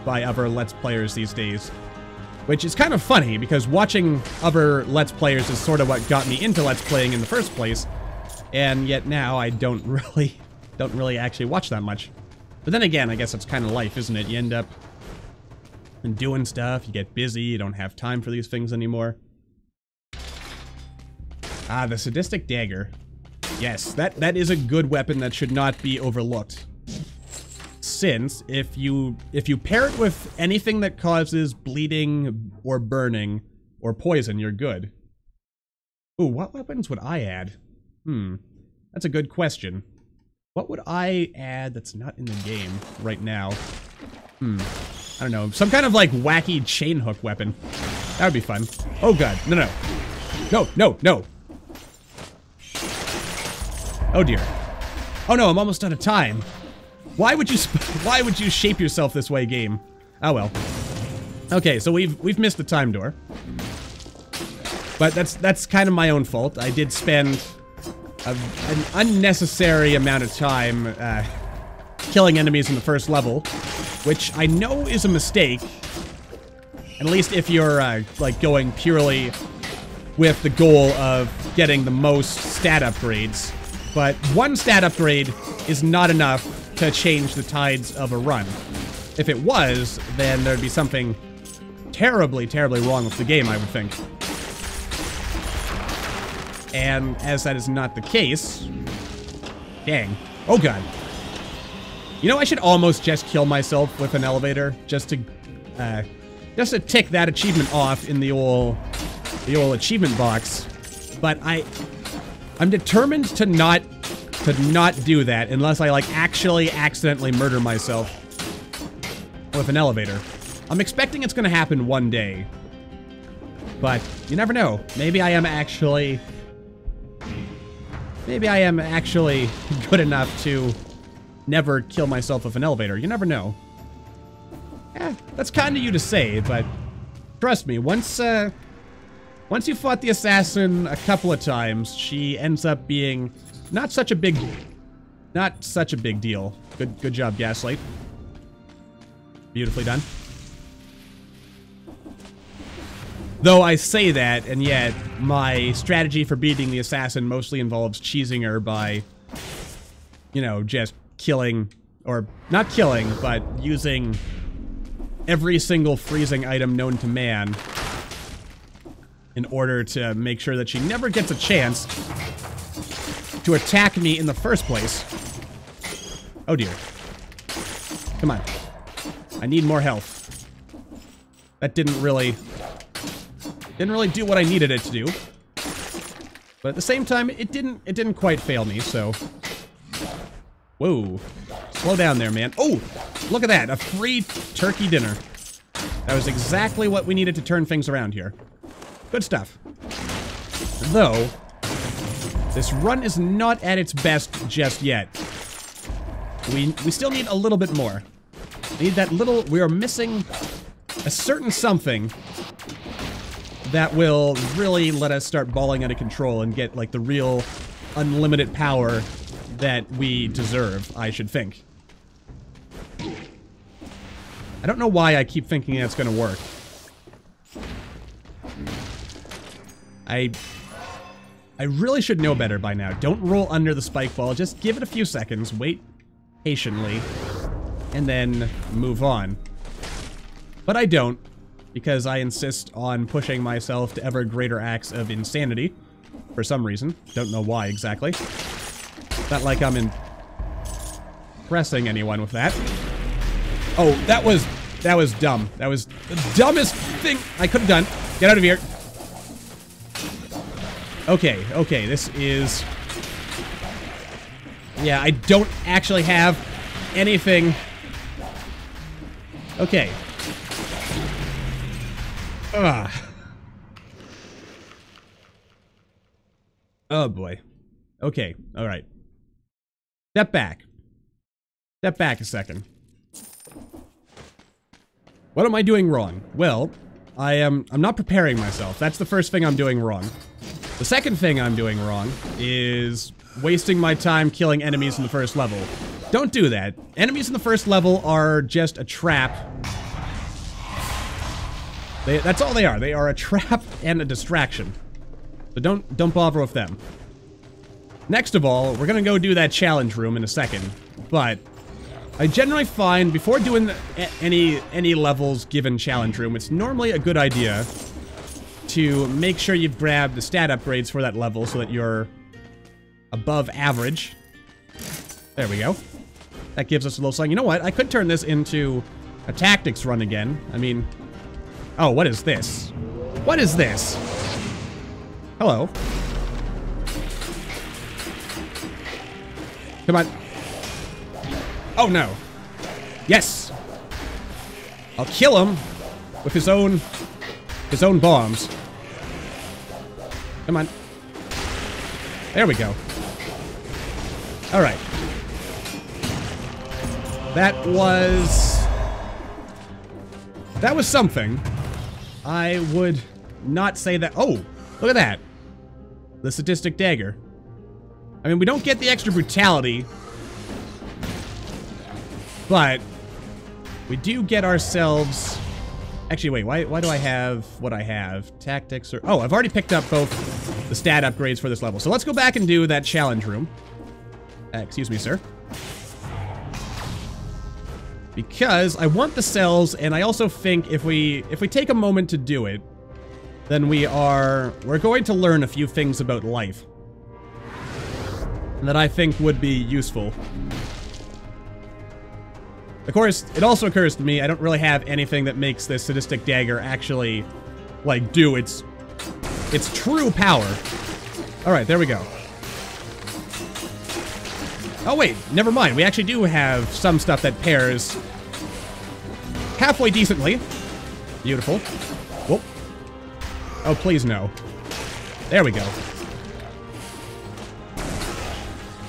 by other Let's Players these days. Which is kind of funny, because watching other Let's Players is sort of what got me into Let's Playing in the first place. And yet now I don't really actually watch that much. But then again, I guess it's kind of life, isn't it? You end up doing stuff, you get busy, you don't have time for these things anymore. Ah, the Sadistic Dagger. Yes, that is a good weapon that should not be overlooked. Since, if you pair it with anything that causes bleeding, or burning, or poison, you're good. Ooh, what weapons would I add? That's a good question. What would I add that's not in the game right now? I don't know. Some kind of like wacky chain hook weapon. That would be fun. Oh god. No, no. No, no, no. Oh dear. Oh no, I'm almost out of time. Why would you shape yourself this way, game? Oh well. Okay, so we've missed the time door. But that's kind of my own fault. I did spend an unnecessary amount of time killing enemies in the first level, which I know is a mistake. At least if you're like going purely with the goal of getting the most stat upgrades. But one stat upgrade is not enough to change the tides of a run. If it was, then there'd be something terribly, terribly wrong with the game, I would think. And as that is not the case... Dang. Oh god. You know, I should almost just kill myself with an elevator, just to tick that achievement off in the old achievement box. But I'm determined to not do that unless I like actually accidentally murder myself with an elevator. I'm expecting it's gonna happen one day, but you never know. Maybe I am actually good enough to never kill myself with an elevator. You never know. Yeah, that's kind of you to say, but trust me, once you fought the assassin a couple of times, she ends up being not such a big deal. Good job, Gaslight. Beautifully done. Though I say that, and yet my strategy for beating the assassin mostly involves cheesing her by, you know, just killing, or not killing, but using every single freezing item known to man in order to make sure that she never gets a chance to attack me in the first place. Oh dear. Come on. I need more health. That didn't really do what I needed it to do. But at the same time, it didn't quite fail me, so. Whoa. Slow down there, man. Oh, look at that. A free turkey dinner. That was exactly what we needed to turn things around here. Good stuff. Though, this run is not at its best just yet. We still need a little bit more. We need that little... We are missing a certain something that will really let us start balling out of control and get, like, the real unlimited power that we deserve, I should think. I don't know why I keep thinking that's gonna work. I really should know better by now. Don't roll under the spike ball. Just give it a few seconds, wait patiently, and then move on. But I don't, because I insist on pushing myself to ever greater acts of insanity. For some reason. Don't know why exactly. Not like I'm impressing anyone with that. Oh, that was dumb. That was the dumbest thing I could have done. Get out of here. Okay, okay, this is... Yeah, I don't actually have anything... Okay. Ugh. Oh boy. Okay, alright. Step back. Step back a second. What am I doing wrong? Well, I'm not preparing myself. That's the first thing I'm doing wrong. The second thing I'm doing wrong is wasting my time killing enemies in the first level. Don't do that. Enemies in the first level are just a trap. That's all they are. They are a trap and a distraction. So don't bother with them. Next of all, we're gonna go do that challenge room in a second. But I generally find before doing any levels given challenge room, it's normally a good idea to make sure you've grabbed the stat upgrades for that level so that you're above average. There we go. That gives us a little something. You know what? I could turn this into a tactics run again. I mean... Oh, what is this? What is this? Hello. Come on. Oh, no. Yes! I'll kill him with his own bombs. Come on. There we go. Alright. That was something. I would not say that. Oh, look at that. The sadistic dagger. I mean, we don't get the extra brutality, but we do get ourselves... Actually, wait, why do I have what I have? Tactics or... Oh, I've already picked up both the stat upgrades for this level. So let's go back and do that challenge room. Excuse me, sir. Because I want the cells, and I also think if we take a moment to do it, then we're going to learn a few things about life that I think would be useful. Of course, it also occurs to me I don't really have anything that makes this sadistic dagger actually, like, do its true power. Alright, there we go. Oh wait, never mind. We actually do have some stuff that pairs halfway decently. Beautiful. Whoop. Oh, please no. There we go.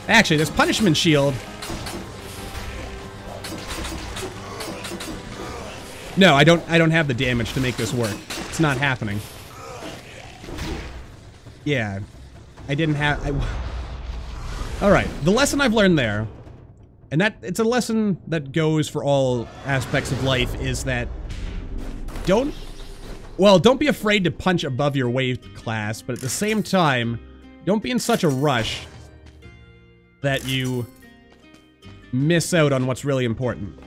Actually, this punishment shield... No, I don't have the damage to make this work. It's not happening. Yeah. I didn't have... Alright, the lesson I've learned there, and it's a lesson that goes for all aspects of life, is that don't be afraid to punch above your weight class, but at the same time, don't be in such a rush that you miss out on what's really important.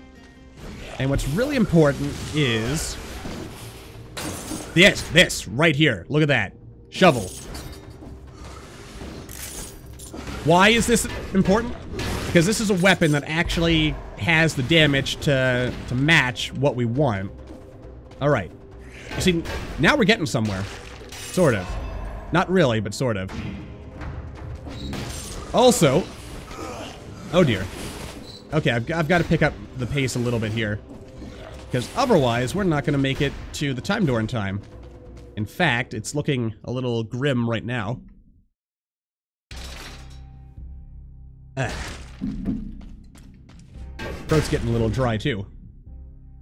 And what's really important is this right here. Look at that. Shovel. Why is this important? Because this is a weapon that actually has the damage to match what we want. Alright. You see, now we're getting somewhere. Sort of. Not really, but sort of. Also... Oh dear. Okay, I've got to pick up the pace a little bit here. Because otherwise, we're not going to make it to the time door in time. In fact, it's looking a little grim right now. Throat's getting a little dry, too.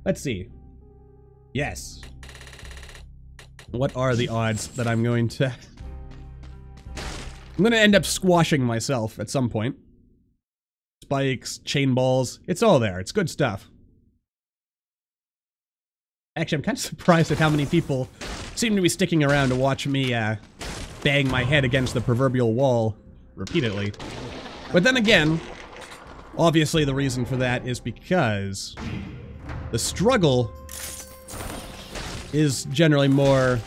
Let's see. Yes. What are the odds that I'm going to... I'm going to end up squashing myself at some point. Spikes, chain balls, it's all there. It's good stuff. Actually, I'm kind of surprised at how many people seem to be sticking around to watch me bang my head against the proverbial wall repeatedly. But then again, obviously the reason for that is because the struggle is generally more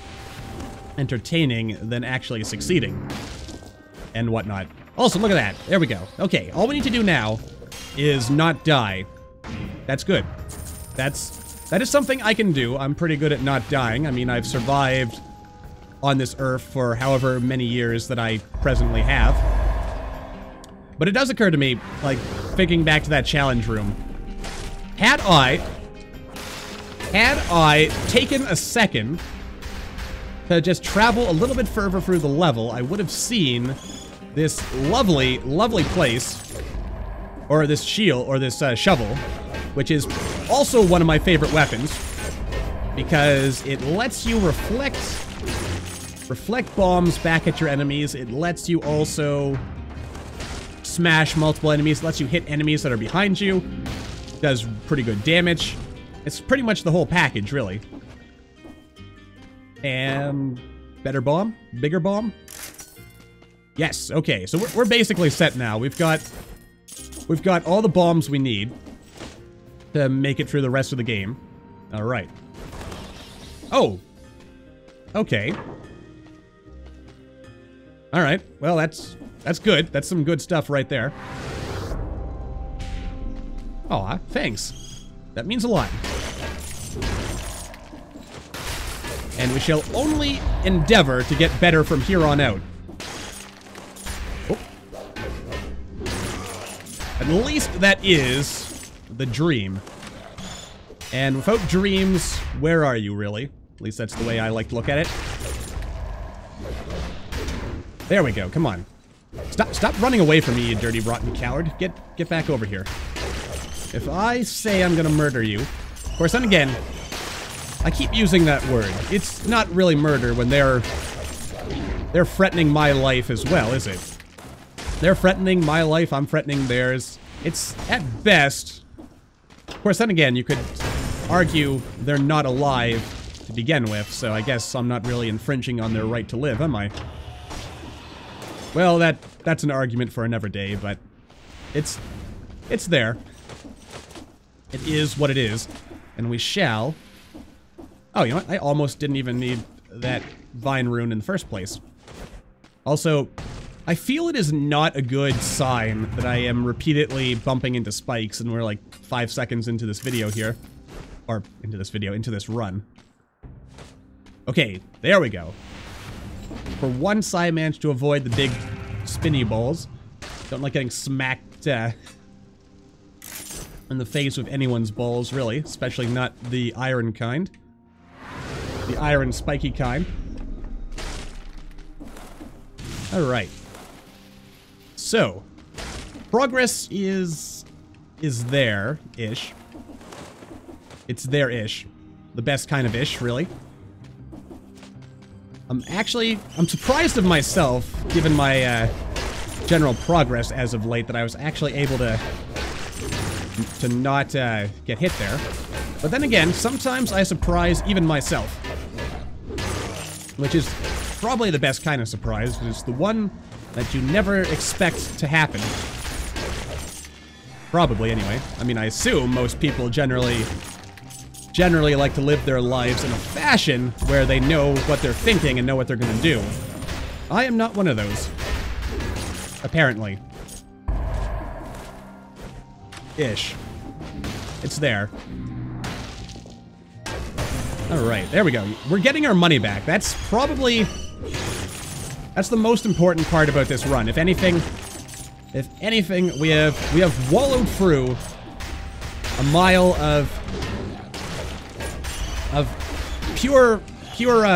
entertaining than actually succeeding and whatnot. Also, look at that. There we go. Okay, all we need to do now is not die. That's good. That is something I can do. I'm pretty good at not dying. I mean, I've survived on this earth for however many years that I presently have. But it does occur to me, like, thinking back to that challenge room. Had I taken a second to just travel a little bit further through the level, I would have seen this lovely, lovely place, or this shield, or this shovel, which is also one of my favorite weapons, because it lets you reflect bombs back at your enemies. It lets you also smash multiple enemies. It lets you hit enemies that are behind you. Does pretty good damage. It's pretty much the whole package, really. And better bomb? Bigger bomb? Yes, okay, so we're basically set now. We've got all the bombs we need to make it through the rest of the game. Alright. Oh! Okay. Alright, well that's good. That's some good stuff right there. Aw, thanks. That means a lot. And we shall only endeavor to get better from here on out. Oh. At least that is the dream. And without dreams, where are you, really? At least that's the way I like to look at it. There we go, come on. Stop running away from me, you dirty, rotten coward. Get back over here. If I say I'm gonna murder you... Of course, then again, I keep using that word. It's not really murder when they're threatening my life as well, is it? They're threatening my life, I'm threatening theirs. It's, at best... Of course, then again, you could argue they're not alive to begin with, so I guess I'm not really infringing on their right to live, am I? Well, that's an argument for another day, but it's there. It is what it is, and we shall... Oh, you know what? I almost didn't even need that vine rune in the first place. Also, I feel it is not a good sign that I am repeatedly bumping into spikes, and we're like 5 seconds into this video here. Or, into this run. Okay, there we go. For once, I managed to avoid the big spinny balls. Don't like getting smacked in the face with anyone's balls, really. Especially not the iron kind. The iron spiky kind. Alright. So, progress is there-ish. It's there-ish. The best kind of ish, really. I'm surprised of myself, given my general progress as of late, that I was actually able to not get hit there. But then again, sometimes I surprise even myself. Which is probably the best kind of surprise. It's the one that you never expect to happen. Probably, anyway. I mean, I assume most people generally like to live their lives in a fashion where they know what they're thinking and know what they're gonna do. I am not one of those. Apparently. Ish. It's there. Alright, there we go. We're getting our money back. That's probably... That's the most important part about this run. If anything, we have wallowed through a mile of pure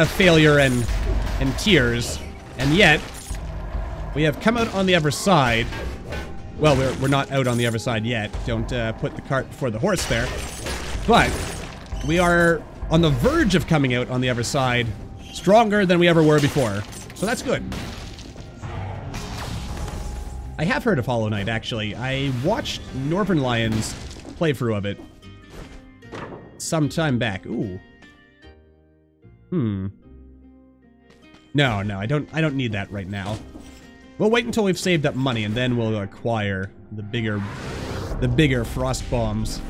failure and tears, and yet we have come out on the other side. Well, we're not out on the other side yet. Don't put the cart before the horse there. But we are on the verge of coming out on the other side stronger than we ever were before. So that's good. I have heard of Hollow Knight, actually. I watched Northern Lion's playthrough of it some time back. Ooh. No, I don't need that right now. We'll wait until we've saved up money, and then we'll acquire the bigger frost bombs.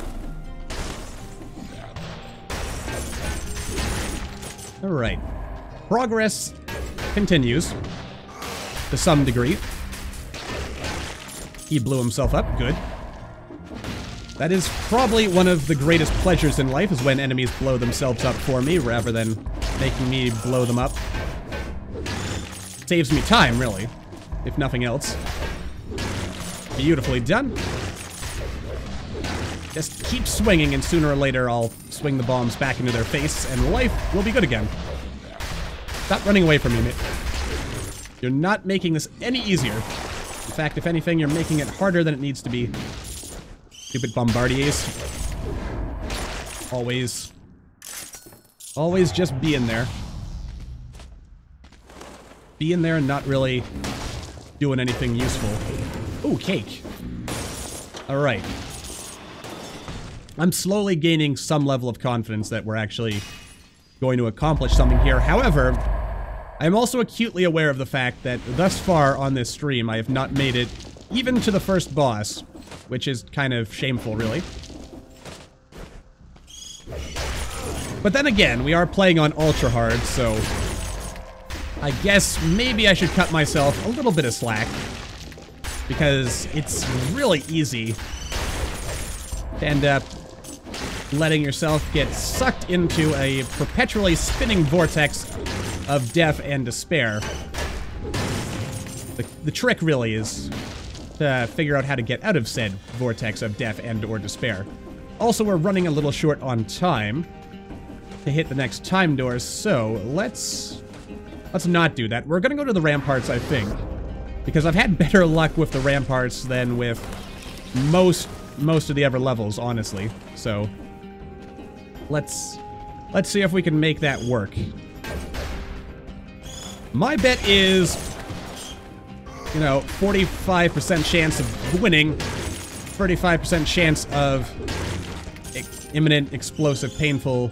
Alright. Progress continues. To some degree. He blew himself up. Good. That is probably one of the greatest pleasures in life, is when enemies blow themselves up for me, rather than making me blow them up. Saves me time, really. If nothing else. Beautifully done. Just keep swinging, and sooner or later I'll swing the bombs back into their face, and life will be good again. Stop running away from me, mate. You're not making this any easier. In fact, if anything, you're making it harder than it needs to be. Stupid bombardiers. Always just be in there. Be in there and not really doing anything useful. Ooh, cake. Alright. I'm slowly gaining some level of confidence that we're actually going to accomplish something here. However, I'm also acutely aware of the fact that thus far on this stream, I have not made it even to the first boss, which is kind of shameful, really. But then again, we are playing on ultra hard, so I guess maybe I should cut myself a little bit of slack, because it's really easy to end up letting yourself get sucked into a perpetually spinning vortex of death and despair. The trick really is to figure out how to get out of said vortex of death and or despair. Also, we're running a little short on time to hit the next time door, so let's not do that. We're gonna go to the ramparts, I think, because I've had better luck with the ramparts than with most of the other levels, honestly. So let's see if we can make that work. My bet is, 45% chance of winning, 35% chance of imminent, explosive, painful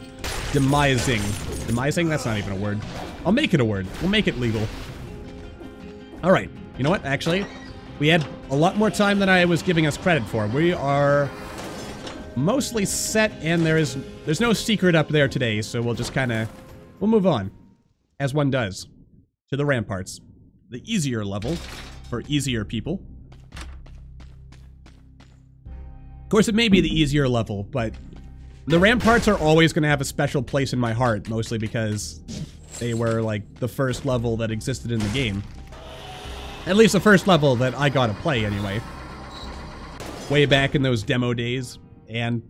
demising. Demising? That's not even a word. I'll make it a word. We'll make it legal. Alright. You know what? Actually, we had a lot more time than I was giving us credit for. We are mostly set, and there's no secret up there today, so we'll just we'll move on, as one does, to the ramparts. The easier level, for easier people. Of course, it may be the easier level, but the ramparts are always going to have a special place in my heart, mostly because they were, like, the first level that existed in the game. At least the first level that I got to play, anyway. Way back in those demo days, and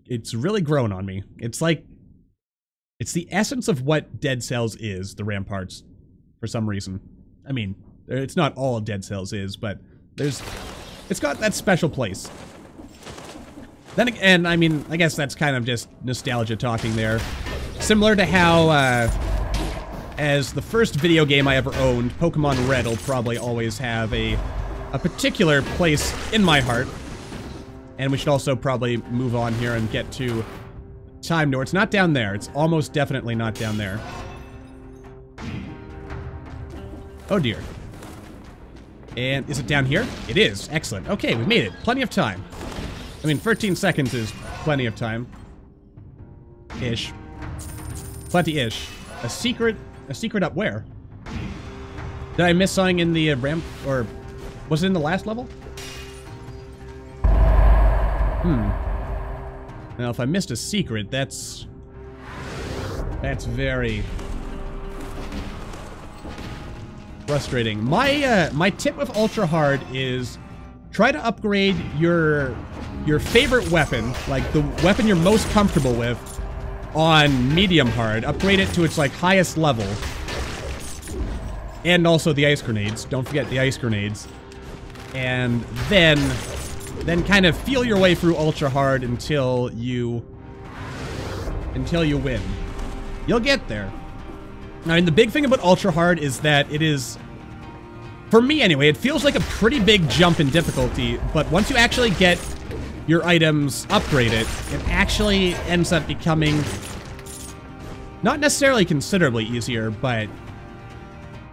it's really grown on me. It's like, it's the essence of what Dead Cells is, the ramparts, for some reason. I mean, it's not all Dead Cells is, but it's got that special place. Then again, I mean, I guess that's kind of just nostalgia talking there. Similar to how, as the first video game I ever owned, Pokemon Red will probably always have a particular place in my heart. And we should also probably move on here and get to time door. It's not down there. It's almost definitely not down there. Oh dear. And is it down here? It is. Excellent. Okay, we made it. Plenty of time. I mean, 13 seconds is plenty of time. Ish. Plenty-ish. A secret up where? Did I miss something in the ramp, or was it in the last level? Now, if I missed a secret, that's very frustrating. My tip with Ultra Hard is try to upgrade your favorite weapon, like the weapon you're most comfortable with, on medium hard. Upgrade it to its like highest level. And also the ice grenades. Don't forget the ice grenades. And then kind of feel your way through ultra hard until you win. You'll get there. Now, and the big thing about ultra hard is that it is, for me anyway, it feels like a pretty big jump in difficulty, but once you actually get your items upgraded, it actually ends up becoming not necessarily considerably easier, but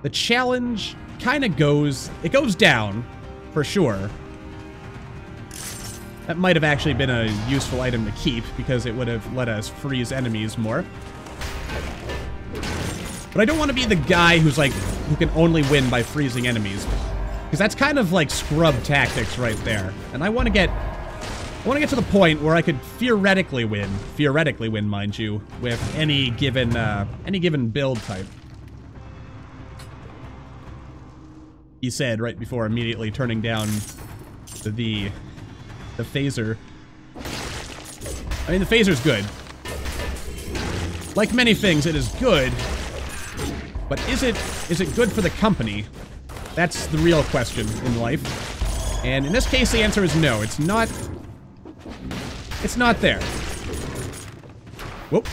the challenge kind of goes down, for sure. That might have actually been a useful item to keep, because it would have let us freeze enemies more. But I don't want to be the guy who can only win by freezing enemies, because that's kind of like scrub tactics right there. And I want to get to the point where I could theoretically win, mind you, with any given build type. He said right before immediately turning down the phaser. I mean, the phaser's good. Like many things, it is good. But is it good for the company? That's the real question in life. And in this case, the answer is no. It's not there. Whoop.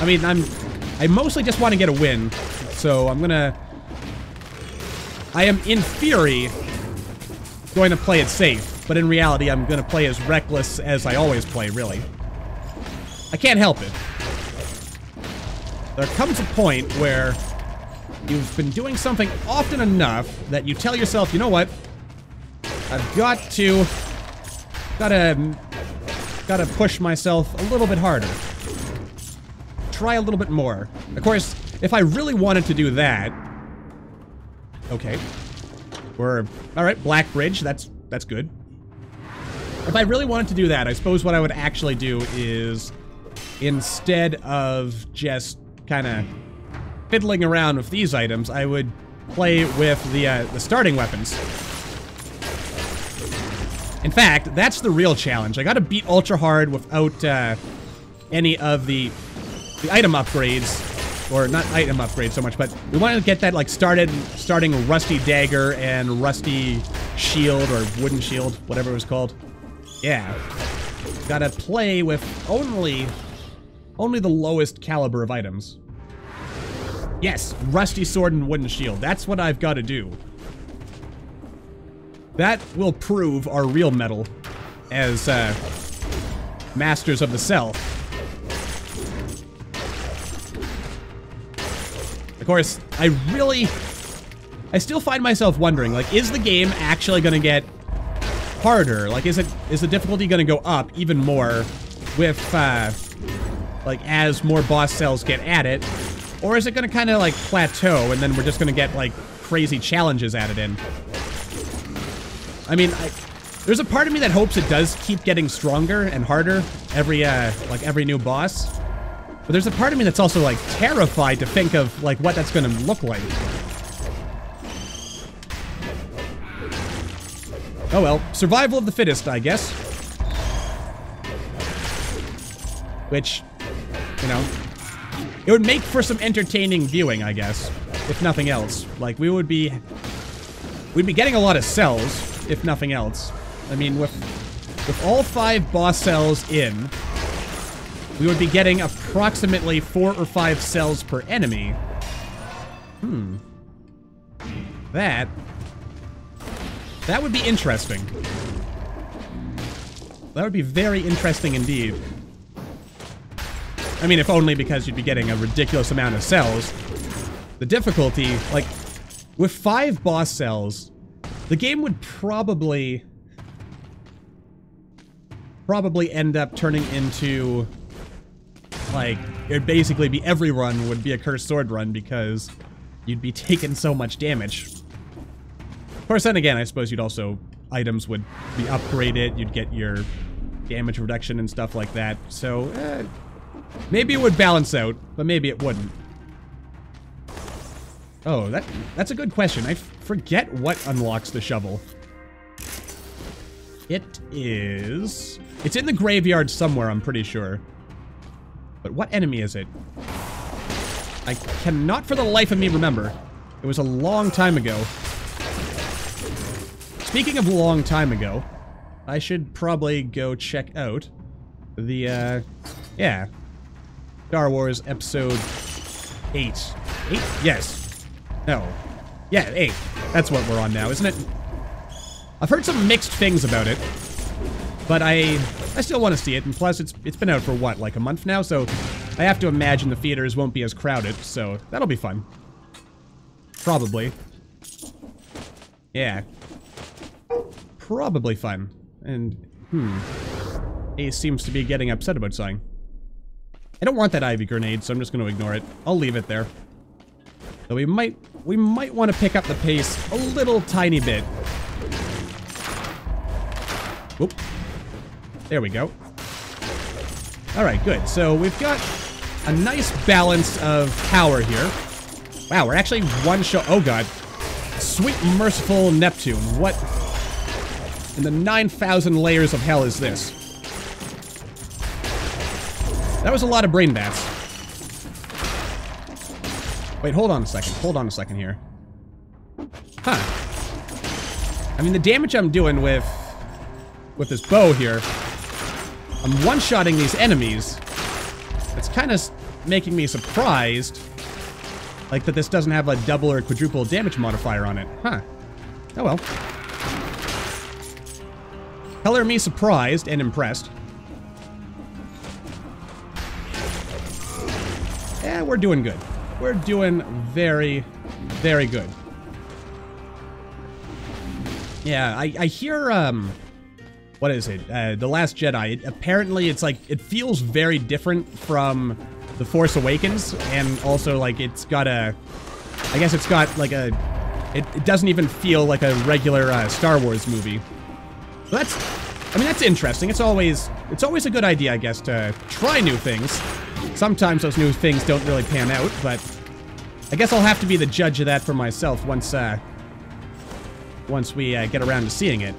I mean, I mostly just want to get a win. So I am in theory going to play it safe, but in reality, I'm going to play as reckless as I always play, really. I can't help it. There comes a point where you've been doing something often enough that you tell yourself, you know what? I've gotta push myself a little bit harder. Try a little bit more. Of course, if I really wanted to do that... Okay. Alright, Black Bridge, that's good. If I really wanted to do that, I suppose what I would actually do is, instead of just kind of fiddling around with these items, I would play with the starting weapons. In fact, that's the real challenge. I gotta beat Ultra Hard without any of the item upgrades. Or not item upgrades so much, but we want to get that like starting Rusty Dagger and Rusty Shield or Wooden Shield, whatever it was called. Yeah. Gotta play with only the lowest caliber of items. Yes, Rusty Sword and Wooden Shield. That's what I've got to do. That will prove our real mettle as Masters of the Self. Of course, I still find myself wondering, like, is the game actually going to get harder? Like, is the difficulty going to go up even more with, like, as more boss cells get added? Or is it going to kind of, like, plateau and then we're just going to get, like, crazy challenges added in? I mean, there's a part of me that hopes it does keep getting stronger and harder every new boss. But there's a part of me that's also, like, terrified to think of, like, what that's gonna look like. Oh well, survival of the fittest, I guess. Which, you know, it would make for some entertaining viewing, I guess, if nothing else. Like, we'd be getting a lot of cells, if nothing else. I mean, with all 5 boss cells in, we would be getting approximately 4 or 5 cells per enemy. That would be interesting. That would be very interesting indeed. I mean, if only because you'd be getting a ridiculous amount of cells. The difficulty, like, with 5 boss cells, the game would probably end up turning into, like, it'd basically be every run would be a cursed sword run because you'd be taking so much damage. Of course, then again, I suppose items would be upgraded, you'd get your damage reduction and stuff like that, so, maybe it would balance out, but maybe it wouldn't. Oh, that's a good question. I forget what unlocks the shovel. It's in the graveyard somewhere, I'm pretty sure. But what enemy is it? I cannot for the life of me remember. It was a long time ago. Speaking of long time ago, I should probably go check out the, yeah. Star Wars Episode 8. 8? Yes. No. Yeah, 8. That's what we're on now, isn't it? I've heard some mixed things about it. But I still want to see it, and plus it's been out for what, like a month now, so I have to imagine the theaters won't be as crowded, so that'll be fun. Probably. Yeah. Probably fun. And, Ace seems to be getting upset about something. I don't want that ivy grenade, so I'm just going to ignore it. I'll leave it there. So we might want to pick up the pace a little tiny bit. Whoop. There we go. Alright, good. So we've got a nice balance of power here. Wow, we're actually one-shot. Oh god. Sweet merciful Neptune. What in the 9,000 layers of hell is this? That was a lot of brain bats. Wait, hold on a second. Hold on a second here. Huh. I mean, the damage I'm doing with this bow here, I'm one-shotting these enemies. It's kind of making me surprised, like, that this doesn't have a double or quadruple damage modifier on it. Huh. Oh well. Color me surprised and impressed. Yeah, we're doing good. We're doing very, very good. Yeah, I hear, what is it? The Last Jedi. Apparently, it's like, it feels very different from The Force Awakens, and also, like, it's got a, I guess it's got, like, a, it doesn't even feel like a regular Star Wars movie. So that's, I mean, that's interesting. It's always a good idea, I guess, to try new things. Sometimes those new things don't really pan out, but I guess I'll have to be the judge of that for myself once we get around to seeing it.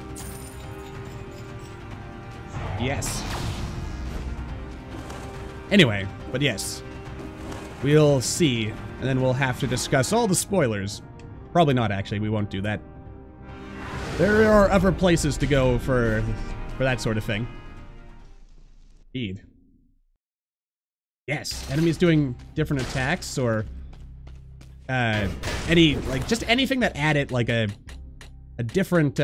Yes. Anyway, but yes. We'll see, and then we'll have to discuss all the spoilers. Probably not, actually. We won't do that. There are other places to go for that sort of thing. Indeed. Yes, enemies doing different attacks, or just anything that added like a different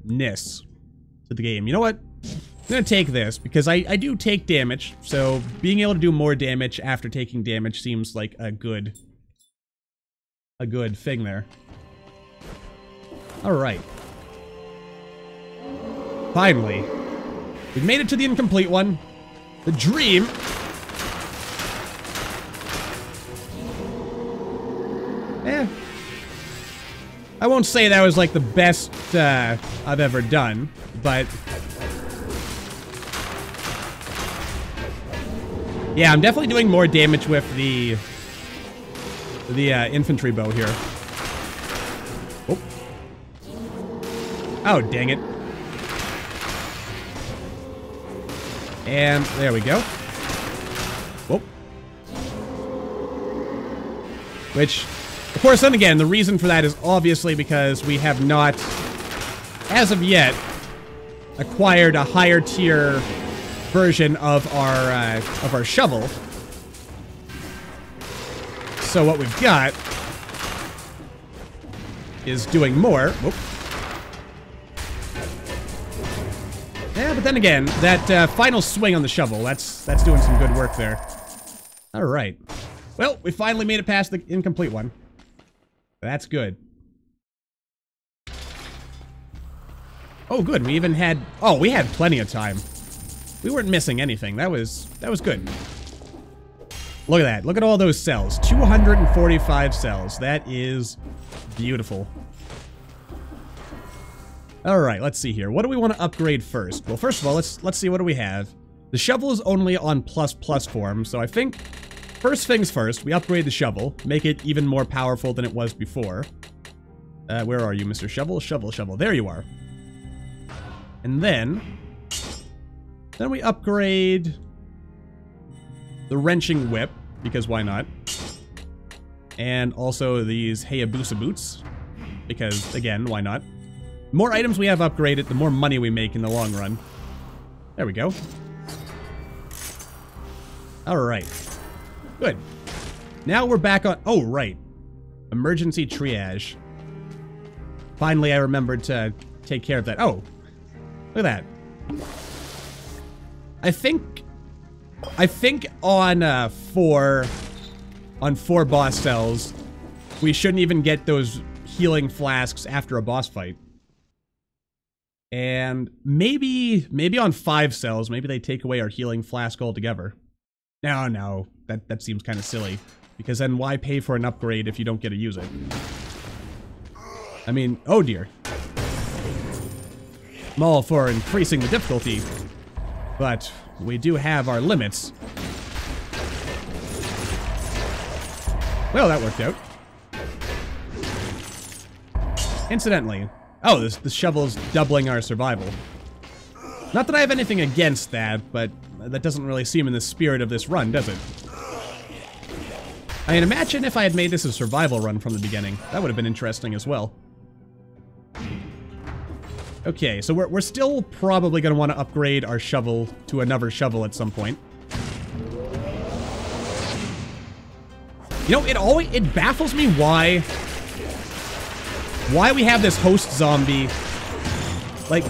ness to the game. You know what? I'm gonna take this because I do take damage, so being able to do more damage after taking damage seems like a good thing there. All right. Finally, we've made it to the incomplete one. The dream. I won't say that was like the best I've ever done, but yeah, I'm definitely doing more damage with the infantry bow here. Oh. Oh, dang it. And there we go. Whoop. Which, of course, then again, the reason for that is obviously because we have not, as of yet, acquired a higher tier version of our shovel. So what we've got is doing more. Whoop. Yeah, but then again, that final swing on the shovel, that's doing some good work there. All right. Well, we finally made it past the incomplete one. That's good. Oh, good. We even had... Oh, we had plenty of time. We weren't missing anything. That was good. Look at that. Look at all those cells. 245 cells. That is beautiful. All right, let's see here. What do we want to upgrade first? Well, first of all, let's see what do we have. The shovel is only on ++ form, so I think first things first, we upgrade the shovel, make it even more powerful than it was before. Where are you, Mr. Shovel? Shovel, shovel. There you are. And then we upgrade the wrenching whip, because why not? And also these Hayabusa boots, because again, why not? The more items we have upgraded, the more money we make in the long run. There we go. Alright. Good. Now we're back on... Oh, right. Emergency triage. Finally, I remembered to take care of that. Oh. Look at that. I think on 4 boss cells, we shouldn't even get those healing flasks after a boss fight. And maybe on 5 cells, maybe they take away our healing flask altogether. No, that seems kind of silly. Because then why pay for an upgrade if you don't get to use it? I mean, oh dear. I'm all for increasing the difficulty, but we do have our limits. Well, that worked out. Incidentally, oh, this shovel's doubling our survival. Not that I have anything against that, but that doesn't really seem in the spirit of this run, does it? I mean, imagine if I had made this a survival run from the beginning. That would have been interesting as well. Okay, so we're still probably going to want to upgrade our shovel to another shovel at some point. You know, it baffles me why we have this host zombie. Like,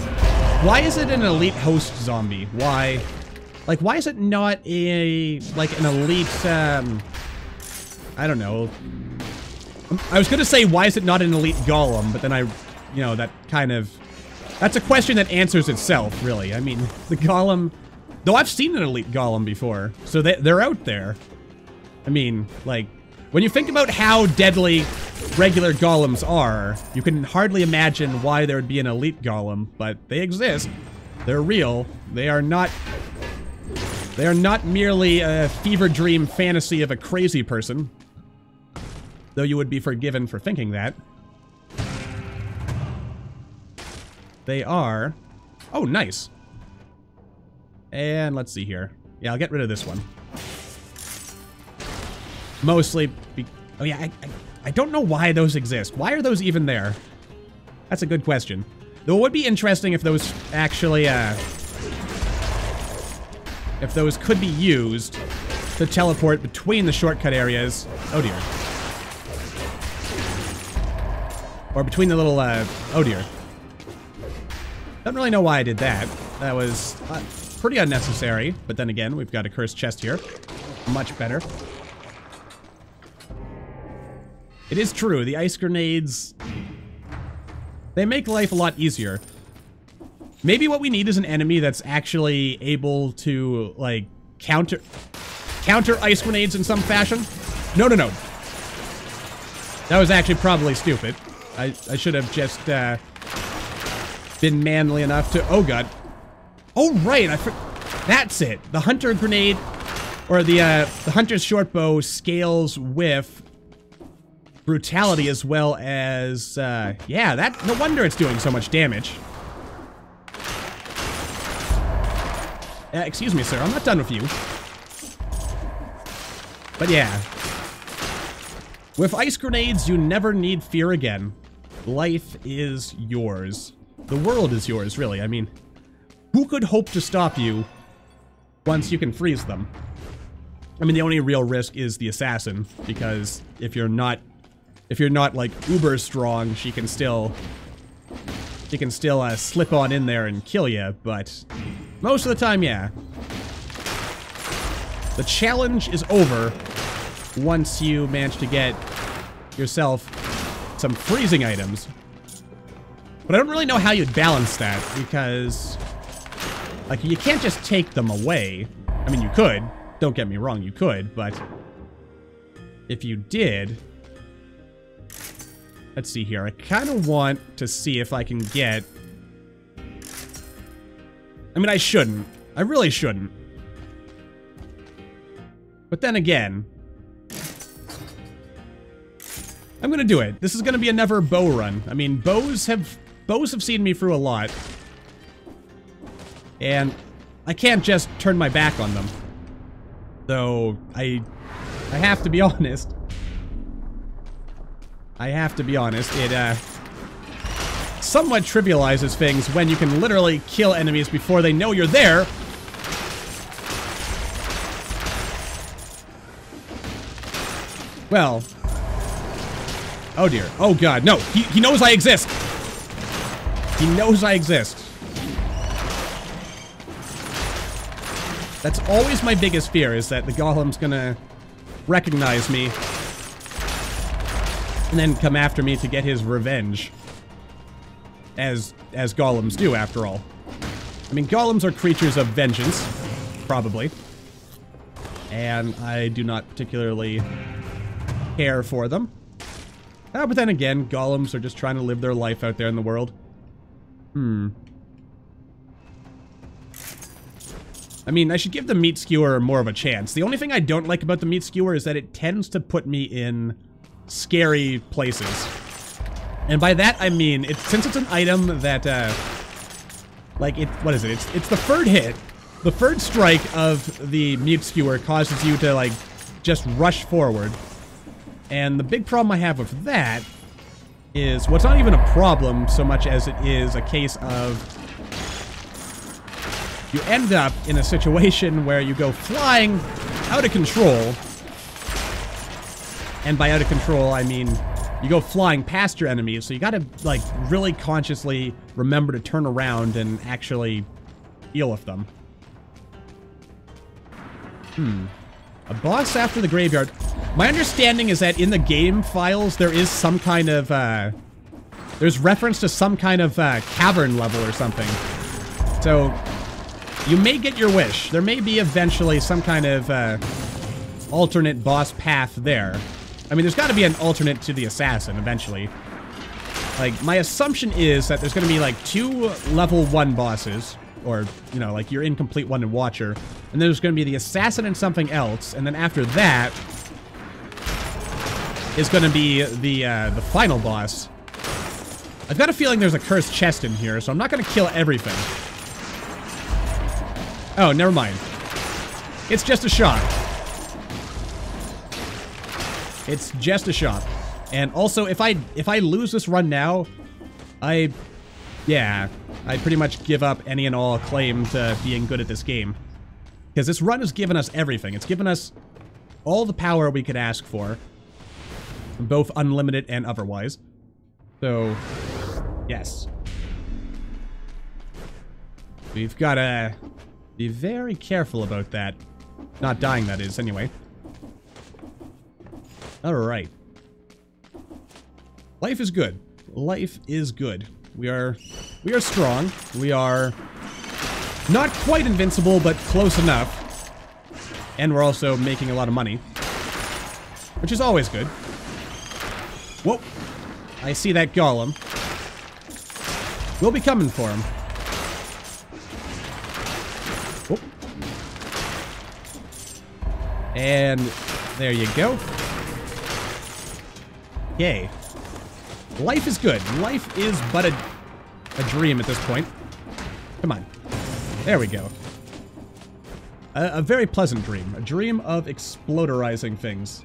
why is it an elite host zombie? Why? Like, why is it not an elite, I don't know. I was gonna say, why is it not an elite golem? But then that's a question that answers itself, really. I mean, the golem, though I've seen an elite golem before, so they're out there. I mean, like, when you think about how deadly regular golems are, you can hardly imagine why there would be an elite golem, but they exist. They're real. They are not merely a fever dream fantasy of a crazy person. Though you would be forgiven for thinking that. They are... Oh, nice. And let's see here. Yeah, I'll get rid of this one. Mostly... Oh, yeah, I don't know why those exist. Why are those even there? That's a good question. Though it would be interesting if those actually, if those could be used to teleport between the shortcut areas. Oh, dear. Or between the little, oh, dear. Don't really know why I did that. That was pretty unnecessary. But then again, we've got a cursed chest here. Much better. It is true, the ice grenades, they make life a lot easier. Maybe what we need is an enemy that's actually able to, like, counter ice grenades in some fashion. No. That was actually probably stupid. I should have just, been manly enough to... Oh, God. Oh, right, that's it. The hunter grenade, or the hunter's short bow scales with... brutality as well as, yeah, that, no wonder it's doing so much damage. Excuse me, sir, I'm not done with you. But yeah. With ice grenades, you never need fear again. Life is yours. The world is yours, really. I mean, who could hope to stop you once you can freeze them? I mean, the only real risk is the assassin, because if you're not like uber strong, she can still slip on in there and kill you, but most of the time, yeah. The challenge is over once you manage to get yourself some freezing items. But I don't really know how you'd balance that, because, like, you can't just take them away. I mean, you could. Don't get me wrong, you could, but if you did... Let's see here. I kind of want to see if I can get... I mean, I shouldn't. I really shouldn't. But then again... I'm gonna do it. This is gonna be another bow run. I mean, bows have seen me through a lot. And I can't just turn my back on them. Though, I have to be honest. I have to be honest, it, somewhat trivializes things when you can literally kill enemies before they know you're there. Well. Oh dear. Oh god, no! He knows I exist! He knows I exist. That's always my biggest fear, is that the golem's gonna recognize me and then come after me to get his revenge. As golems do, after all. I mean, golems are creatures of vengeance, probably. And I do not particularly care for them. But then again, golems are just trying to live their life out there in the world. I mean, I should give the meat skewer more of a chance. The only thing I don't like about the meat skewer is that it tends to put me in scary places. And by that, I mean, since it's an item that, like, what is it? It's the third hit. The third strike of the meat skewer causes you to, like, just rush forward. And the big problem I have with that is, well, it's not even a problem so much as it is a case of you end up in a situation where you go flying out of control. And by out of control, I mean you go flying past your enemies, so you gotta, like, really consciously remember to turn around and actually deal with them. A boss after the graveyard. My understanding is that in the game files, there is some kind of, there's reference to some kind of, cavern level or something. So, you may get your wish. There may be eventually some kind of, alternate boss path there. I mean, there's got to be an alternate to the assassin, eventually. Like, my assumption is that there's going to be, like, 2 level 1 bosses. Or, you know, like, your incomplete one and Watcher. And then there's going to be the assassin and something else. And then after that is going to be the final boss. I've got a feeling there's a cursed chest in here, so I'm not gonna kill everything. Oh, never mind. It's just a shot. It's just a shot. And also, if I lose this run now, I pretty much give up any and all claim to being good at this game. Because this run has given us everything. It's given us all the power we could ask for. Both unlimited and otherwise. So, yes. We've got to be very careful about that. Not dying, that is, anyway. Alright. Life is good. Life is good. We are strong. We are not quite invincible, but close enough. And we're also making a lot of money. Which is always good. Whoa. I see that golem. We'll be coming for him. Whoop. And there you go. Yay. Life is good. Life is but a dream at this point. Come on. There we go. A very pleasant dream. A dream of exploderizing things.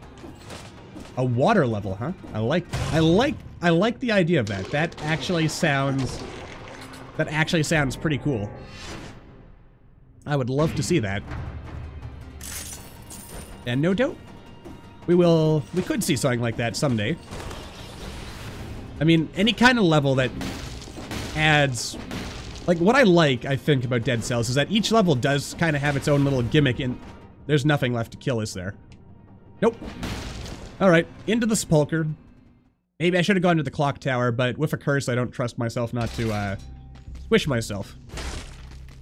A water level, huh? I like the idea of that. That actually sounds pretty cool. I would love to see that. And no doubt we could see something like that someday. I mean, any kind of level that adds... Like, what I think, about Dead Cells is that each level does kind of have its own little gimmick, and there's nothing left to kill, is there? Nope. Alright, into the sepulcher. Maybe I should have gone to the clock tower, but with a curse, I don't trust myself not to, squish myself.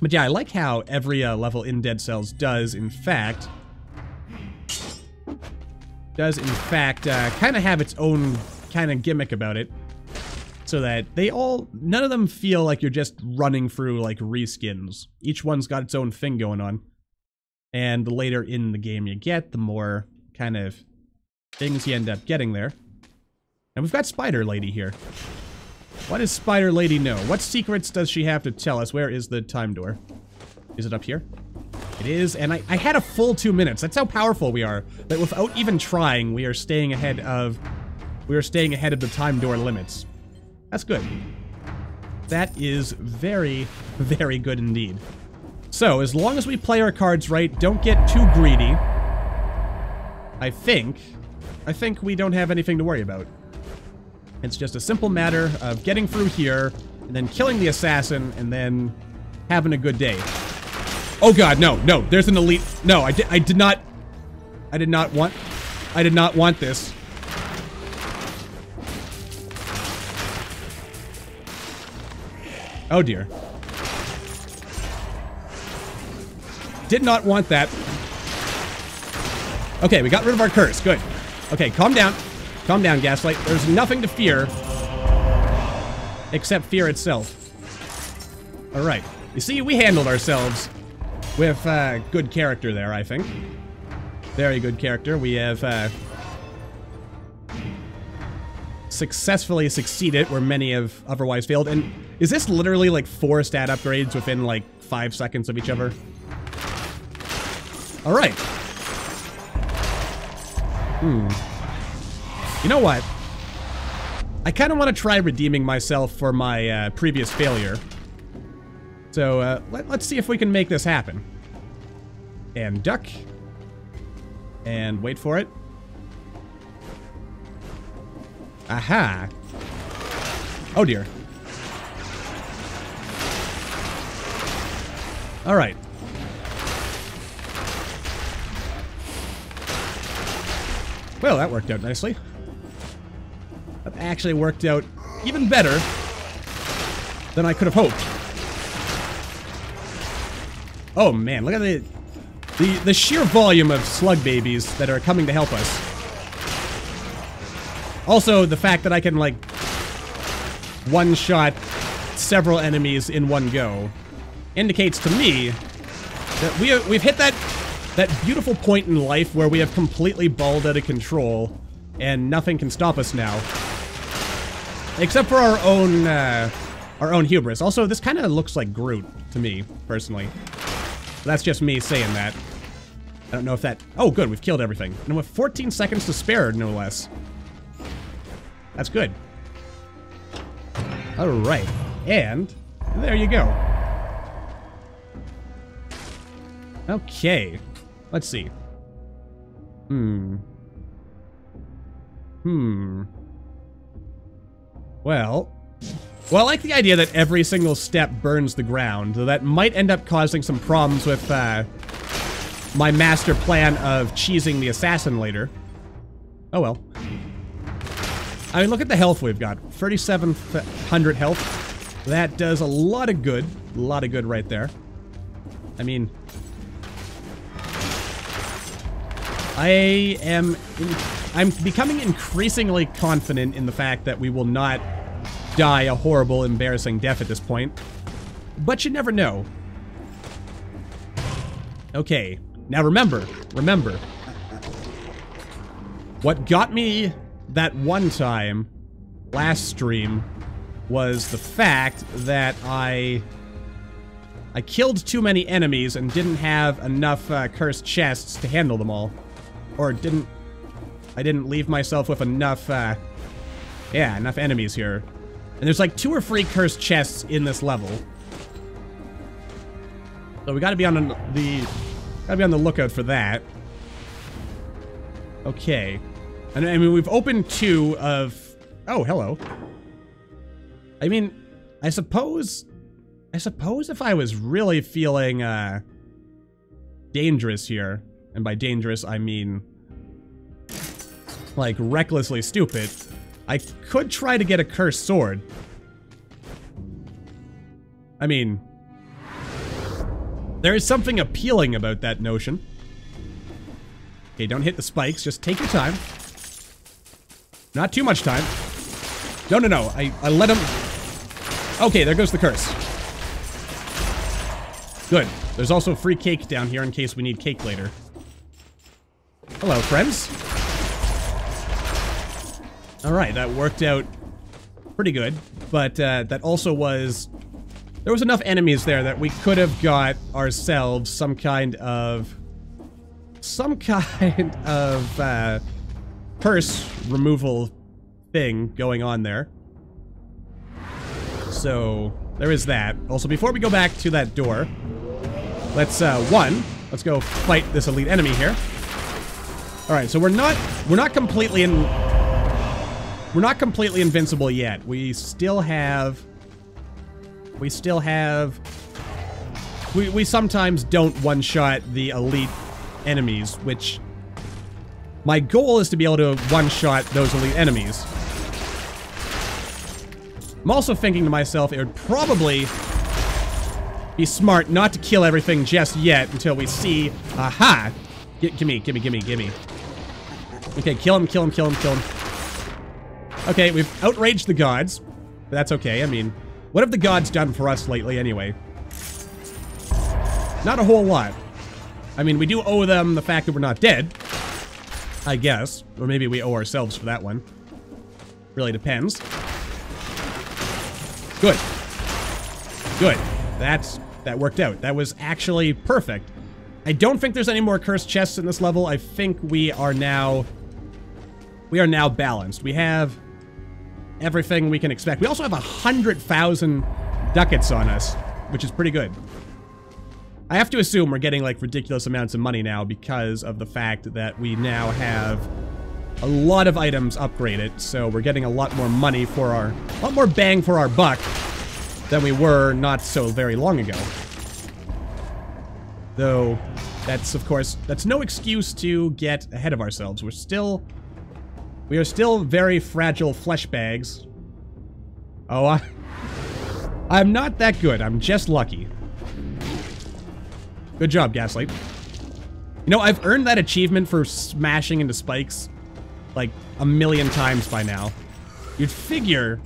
But yeah, I like how every level in Dead Cells does, in fact, kind of have its own kind of gimmick about it. So that none of them feel like you're just running through, like, reskins. Each one's got its own thing going on. And the later in the game you get, the more kind of things you end up getting there. And we've got Spider Lady here. What does Spider Lady know? What secrets does she have to tell us? Where is the time door? Is it up here? It is, and I had a full 2 minutes. That's how powerful we are. That without even trying, we are staying ahead of the time door limits. That's good. That is very, very good indeed. So, as long as we play our cards right, don't get too greedy, I think we don't have anything to worry about. It's just a simple matter of getting through here, and then killing the assassin, and then having a good day. Oh god, no, there's an elite... No, I did not want this. Oh dear. Did not want that. Okay, we got rid of our curse. Good. Okay, calm down. Calm down, Gaslight. There's nothing to fear. Except fear itself. Alright. You see, we handled ourselves with good character there, I think. Very good character. We have successfully succeeded where many have otherwise failed. And is this literally like 4 stat upgrades within like 5 seconds of each other? Alright. You know what? I kind of want to try redeeming myself for my previous failure. So let's see if we can make this happen. And duck. And wait for it. Aha. Oh dear. Alright. Well, that worked out nicely. That actually worked out even better than I could have hoped. Oh man, look at the sheer volume of slug babies that are coming to help us. Also, the fact that I can, like, one-shot several enemies in one go indicates to me that we've hit that beautiful point in life where we have completely balled out of control and nothing can stop us now. Except for our own hubris. Also, this kind of looks like Groot to me, personally. That's just me saying that. I don't know if that... Oh, good, we've killed everything. And with 14 seconds to spare, no less. That's good. Alright. And there you go. Okay. Let's see. Well, I like the idea that every single step burns the ground, though that might end up causing some problems with my master plan of cheesing the assassin later. Oh well. I mean, look at the health we've got. 3,700 health. That does a lot of good. A lot of good right there. I mean... I'm becoming increasingly confident in the fact that we will not die a horrible, embarrassing death at this point. But you never know. Okay. Now remember. What got me that one time last stream was the fact that I killed too many enemies and didn't have enough cursed chests to handle them all. Or I didn't leave myself with enough, enough enemies here. And there's like 2 or 3 cursed chests in this level. So we gotta be on the lookout for that. Okay. And I mean, we've opened 2 of... Oh, hello. I mean, I suppose if I was really feeling, dangerous here, and by dangerous, I mean, like, recklessly stupid, I could try to get a cursed sword. I mean, there is something appealing about that notion. Okay, don't hit the spikes, just take your time. Not too much time. No, I let him... Okay, there goes the curse. Good. There's also free cake down here in case we need cake later. Hello, friends. Alright, that worked out pretty good, but that also was... There was enough enemies there that we could have got ourselves some kind of curse removal thing going on there. So, there is that. Also, before we go back to that door, let's go fight this elite enemy here. Alright, so we're not completely invincible yet. We sometimes don't one-shot the elite enemies, which my goal is to be able to one-shot those elite enemies. I'm also thinking to myself, it would probably be smart not to kill everything just yet until we see... Aha! Gimme. Okay, kill him. Okay, we've outraged the gods. But that's okay, I mean... What have the gods done for us lately, anyway? Not a whole lot. I mean, we do owe them the fact that we're not dead. I guess. Or maybe we owe ourselves for that one. Really depends. Good. That worked out. That was actually perfect. I don't think there's any more cursed chests in this level. I think we are now balanced. We have everything we can expect. We also have 100,000 ducats on us, which is pretty good. I have to assume we're getting like ridiculous amounts of money now because of the fact that we now have a lot of items upgraded, so we're getting a lot more money for a lot more bang for our buck than we were not so very long ago. Though, that's of course, that's no excuse to get ahead of ourselves. We are still very fragile flesh bags. Oh, I'm not that good. I'm just lucky. Good job, Gaslight. You know, I've earned that achievement for smashing into spikes like a million times by now. You'd figure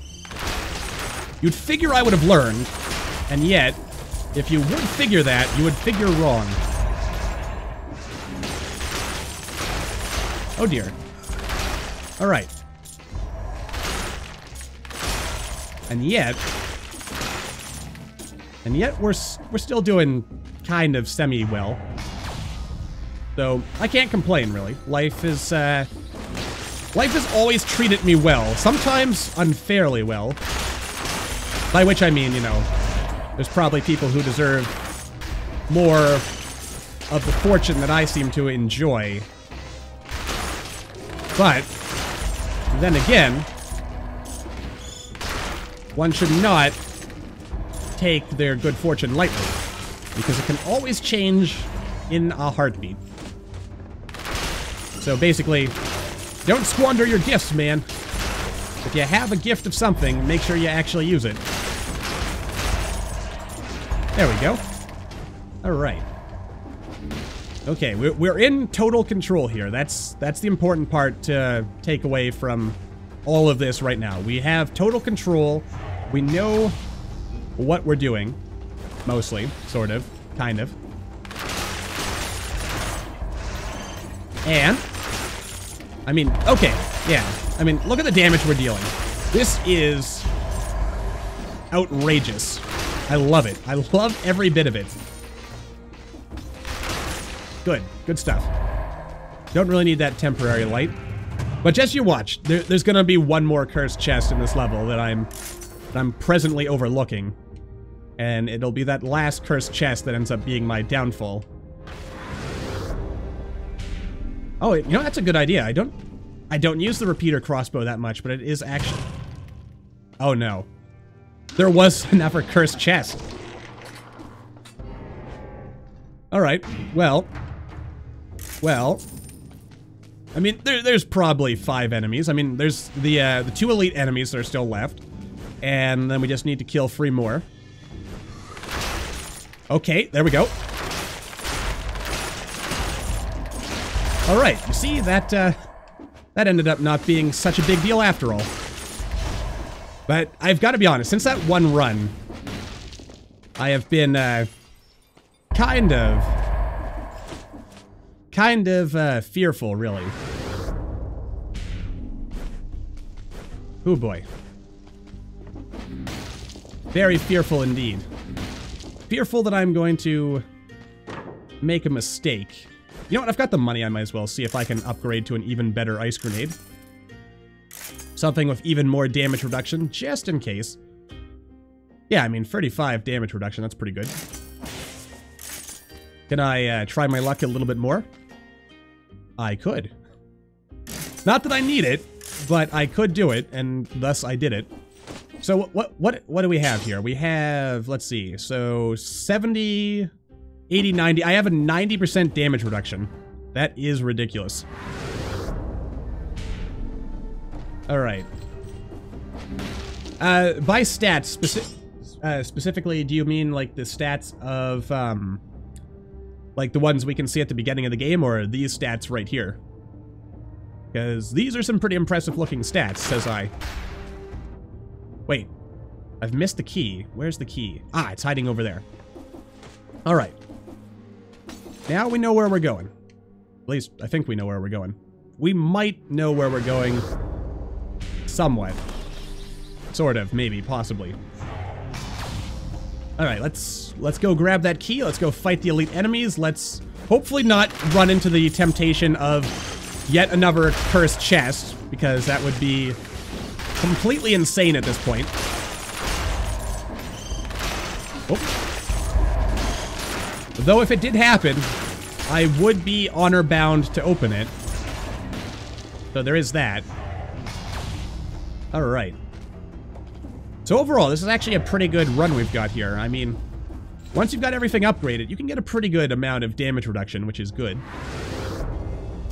I would have learned, and yet, if you would figure that, you would figure wrong. Oh dear. Alright. And yet we're still doing kind of semi-well. So I can't complain, really. Life has always treated me well, sometimes unfairly well. By which I mean, you know, there's probably people who deserve more of the fortune that I seem to enjoy. But then again, one should not take their good fortune lightly, because it can always change in a heartbeat. So basically, don't squander your gifts, man. If you have a gift of something, make sure you actually use it. There we go. All right. Okay, we're in total control here. That's the important part to take away from all of this right now. We have total control. We know what we're doing. Mostly. Sort of. Kind of. And I mean, okay, yeah. I mean, look at the damage we're dealing. This is outrageous. I love it. I love every bit of it. Good. Good stuff. Don't really need that temporary light. But just you watch. There's gonna be one more cursed chest in this level that I'm presently overlooking. And it'll be that last cursed chest that ends up being my downfall. Oh, you know, that's a good idea. I don't use the repeater crossbow that much, but it is actually... Oh, no. There was another cursed chest. Alright, well... I mean, there's probably 5 enemies. I mean, there's the 2 elite enemies that are still left. And then we just need to kill 3 more. Okay, there we go. Alright, you see, that ended up not being such a big deal after all. But I've got to be honest, since that one run, I have been, kind of fearful, really. Oh boy. Very fearful indeed. Fearful that I'm going to make a mistake. You know what, I've got the money, I might as well see if I can upgrade to an even better ice grenade. Something with even more damage reduction, just in case. Yeah, I mean, 35 damage reduction, that's pretty good. Can I try my luck a little bit more? I could. Not that I need it, but I could do it, and thus I did it. So what do we have here? We have, let's see, so 70, 80, 90. I have a 90% damage reduction. That is ridiculous. Alright. By stats, specifically, do you mean like the stats of, like the ones we can see at the beginning of the game, or these stats right here? Because these are some pretty impressive looking stats, says I. Wait, I've missed the key. Where's the key? Ah, it's hiding over there. Alright. Now we know where we're going. At least, I think we know where we're going. We might know where we're going. Somewhat. Sort of, maybe, possibly. Alright, let's go grab that key. Let's go fight the elite enemies. Let's hopefully not run into the temptation of yet another cursed chest, because that would be completely insane at this point. Oh. Though if it did happen, I would be honor-bound to open it. So there is that. Alright. So overall, this is actually a pretty good run we've got here. I mean, once you've got everything upgraded, you can get a pretty good amount of damage reduction, which is good.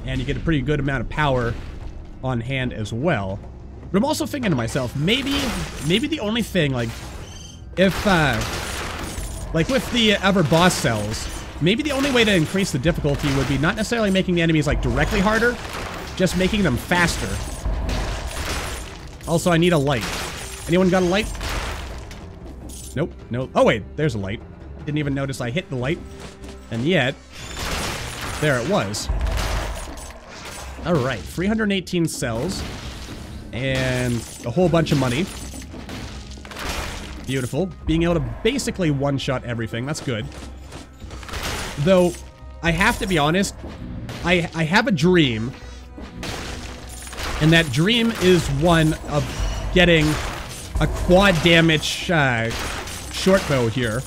And you get a pretty good amount of power on hand as well. But I'm also thinking to myself, maybe the only thing, like, if, like with the other boss cells, maybe the only way to increase the difficulty would be not necessarily making the enemies, like, directly harder, just making them faster. Also, I need a light. Anyone got a light? Nope, no. Oh wait, there's a light. Didn't even notice I hit the light. And yet, there it was. Alright, 318 cells. And a whole bunch of money. Beautiful. Being able to basically one-shot everything. That's good. Though, I have to be honest, I have a dream. And that dream is one of getting a quad damage short bow here.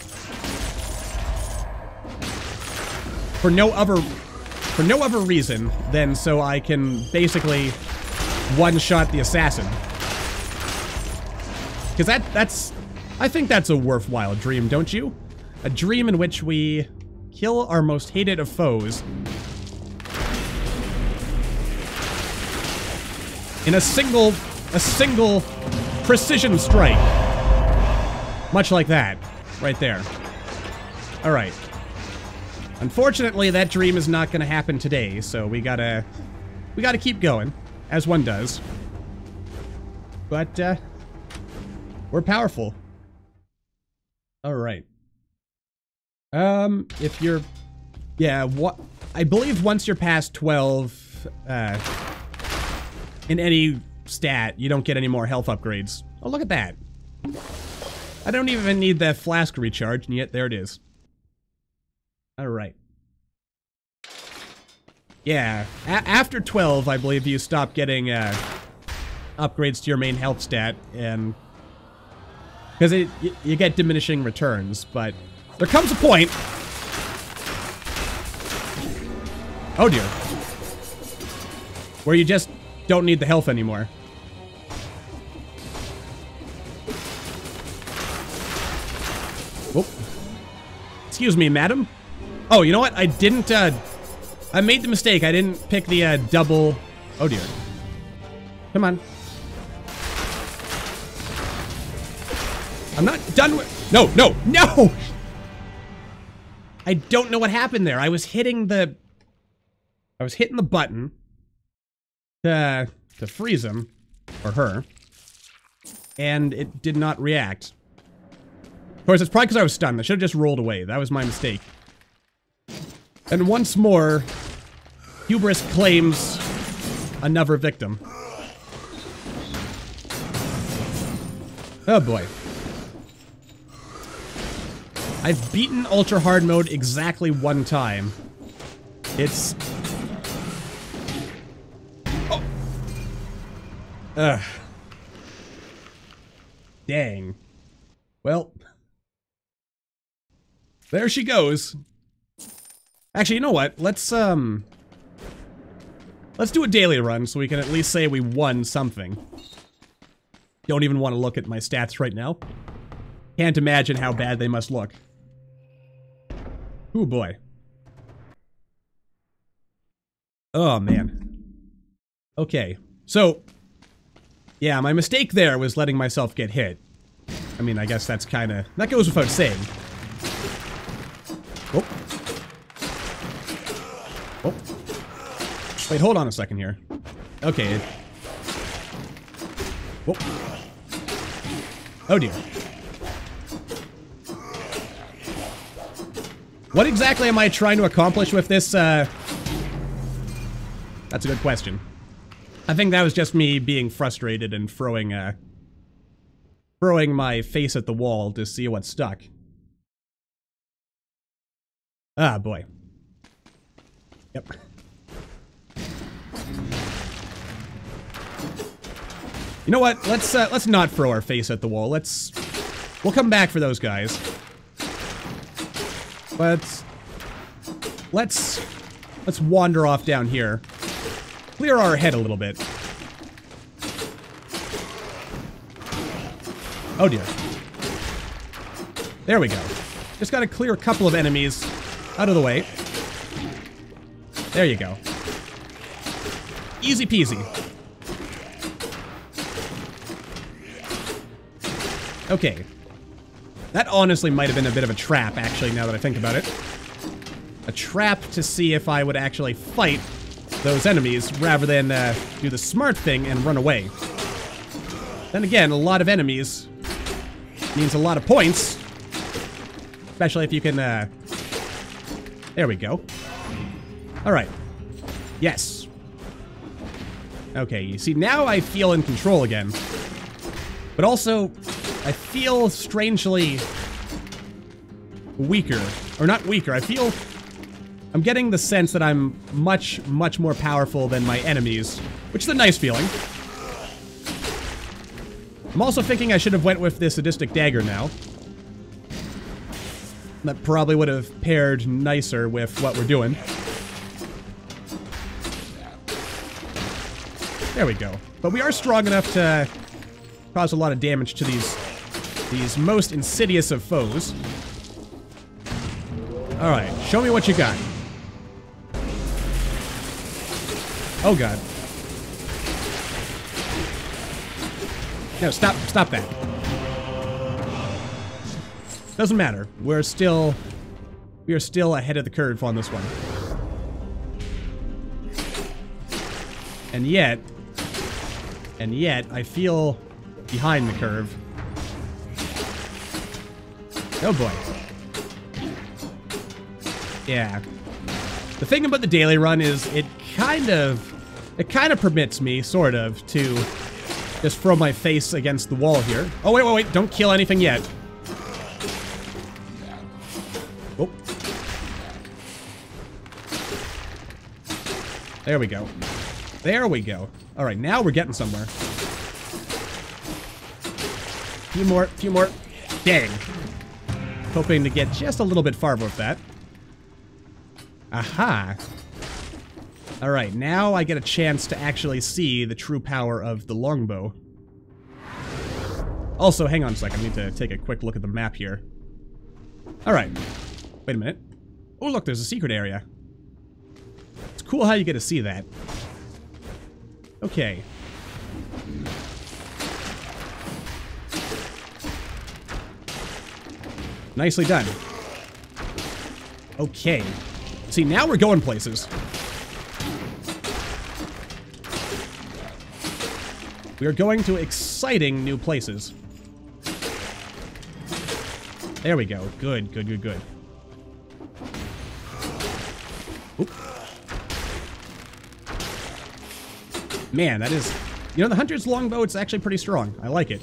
For no other reason than so I can basically one-shot the assassin. Because that's... I think that's a worthwhile dream, don't you? A dream in which we kill our most hated of foes in a single precision strike. Much like that. Right there. Alright. Unfortunately, that dream is not gonna happen today, so we gotta keep going, as one does. But, we're powerful. Alright. If you're... Yeah, I believe once you're past 12, in any stat, you don't get any more health upgrades. Oh, look at that. I don't even need that flask recharge, and yet there it is. Alright. Yeah, after 12, I believe you stop getting, upgrades to your main health stat, and... Because you get diminishing returns, but there comes a point... Oh dear. Where you just don't need the health anymore. Whoop. Excuse me, madam. Oh, you know what? I didn't, I made the mistake. I didn't pick the, double... Oh dear. Come on. I'm not done with... No, no, no! I don't know what happened there. I was hitting the button to freeze him, or her, and it did not react. Of course, it's probably because I was stunned. I should have just rolled away. That was my mistake. And once more, hubris claims another victim. Oh boy. I've beaten Ultra Hard Mode exactly one time. It's... Oh. Ugh. Dang. Well. There she goes. Actually, you know what? Let's do a daily run so we can at least say we won something. Don't even want to look at my stats right now. Can't imagine how bad they must look. Ooh, boy. Oh, man. Okay. So, yeah, my mistake there was letting myself get hit. I mean, I guess that's kind of... That goes without saying. Oh. Oh. Wait, hold on a second here. Okay. Oh. Oh, dear. What exactly am I trying to accomplish with this, That's a good question. I think that was just me being frustrated and throwing my face at the wall to see what stuck. Ah, boy. Yep. You know what? Let's not throw our face at the wall. We'll come back for those guys. But let's wander off down here. Clear our head a little bit. Oh dear. There we go. Just gotta clear a couple of enemies out of the way. There you go. Easy peasy. Okay. That honestly might have been a bit of a trap, actually, now that I think about it. A trap to see if I would actually fight those enemies, rather than do the smart thing and run away. Then again, a lot of enemies means a lot of points. Especially if you can, There we go. Alright. Yes. Okay, you see, now I feel in control again. But also, I feel strangely weaker. Or not weaker, I'm getting the sense that I'm much, much more powerful than my enemies, which is a nice feeling. I'm also thinking I should have went with this sadistic dagger now. That probably would have paired nicer with what we're doing. There we go. But we are strong enough to cause a lot of damage to these most insidious of foes. Alright, show me what you got. Oh god. No, stop that. Doesn't matter. We are still ahead of the curve on this one. And yet, I feel behind the curve. Oh boy. Yeah. The thing about the daily run is it kind of permits me, sort of, to just throw my face against the wall here. Oh, wait, don't kill anything yet. Oh. There we go. There we go. Alright, now we're getting somewhere. Few more. Dang. Hoping to get just a little bit farther with that. Aha. Alright, now I get a chance to actually see the true power of the longbow. Also, hang on a second, I need to take a quick look at the map here. Alright. Wait a minute. Oh look, there's a secret area. It's cool how you get to see that. Okay. Nicely done. Okay. See, now we're going places. We are going to exciting new places. There we go. Good. Oop. Man, that is... You know, the Hunter's longbow, it's actually pretty strong. I like it.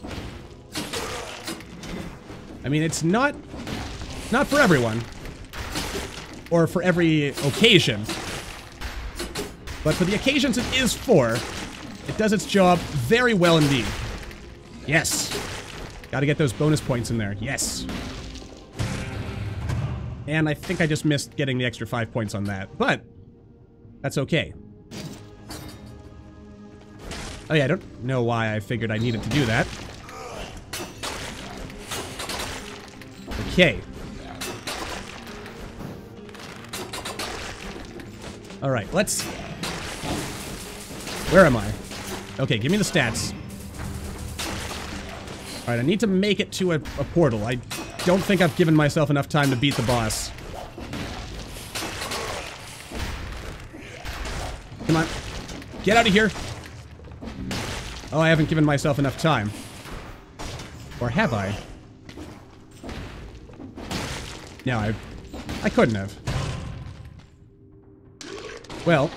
I mean, it's not for everyone. Or for every occasion. But for the occasions it is for, it does its job very well indeed. Yes. Gotta get those bonus points in there. Yes. And I think I just missed getting the extra 5 points on that. But that's okay. Oh yeah, I don't know why I figured I needed to do that. Okay. Alright, let's... Where am I? Okay, give me the stats. Alright, I need to make it to a portal. I don't think I've given myself enough time to beat the boss. Come on. Get out of here! Oh, I haven't given myself enough time. Or have I? No, I couldn't have. Well,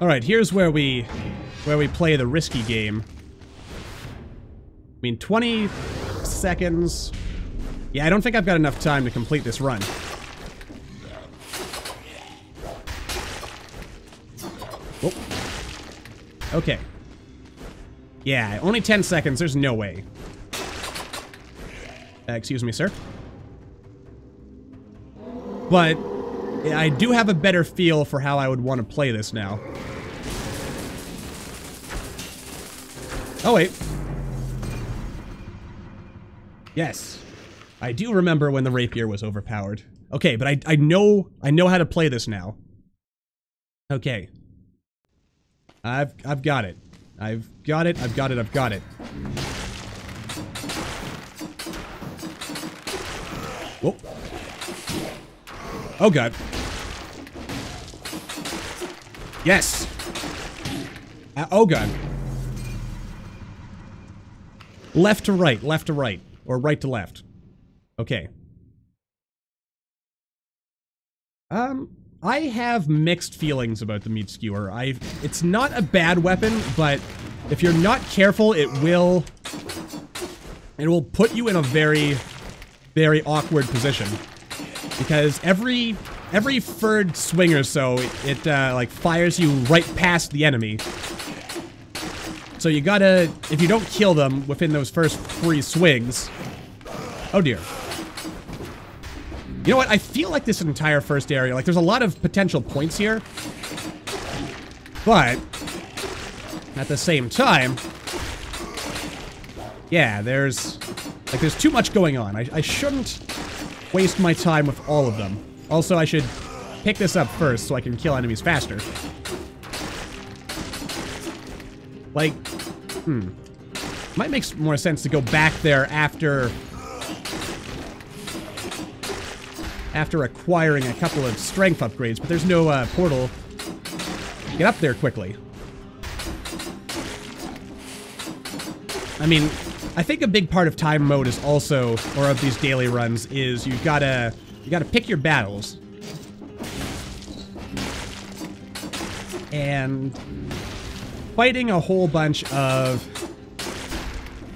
alright, here's where we play the risky game. I mean, 20 seconds. Yeah, I don't think I've got enough time to complete this run. Oh. Okay. Yeah, only 10 seconds, there's no way. Excuse me, sir. But yeah, I do have a better feel for how I would want to play this now. Oh, wait. Yes. I do remember when the rapier was overpowered. Okay, but I know how to play this now. Okay. I've got it. I've got it. Whoa. Oh god. Yes. Oh god. Left to right, or right to left. Okay. I have mixed feelings about the meat skewer. It's not a bad weapon, but if you're not careful, it will it will put you in a very, very awkward position. Because every third swing or so, it like fires you right past the enemy. So you gotta, if you don't kill them within those first 3 swings... Oh dear. You know what, I feel like this entire first area, like there's a lot of potential points here. But, at the same time... Yeah, there's too much going on. I shouldn't waste my time with all of them. Also, I should pick this up first so I can kill enemies faster. Like, might make more sense to go back there after acquiring a couple of strength upgrades, but there's no portal to get up there quickly. I mean, I think a big part of time mode is also, or of these daily runs, is you gotta pick your battles. And fighting a whole bunch of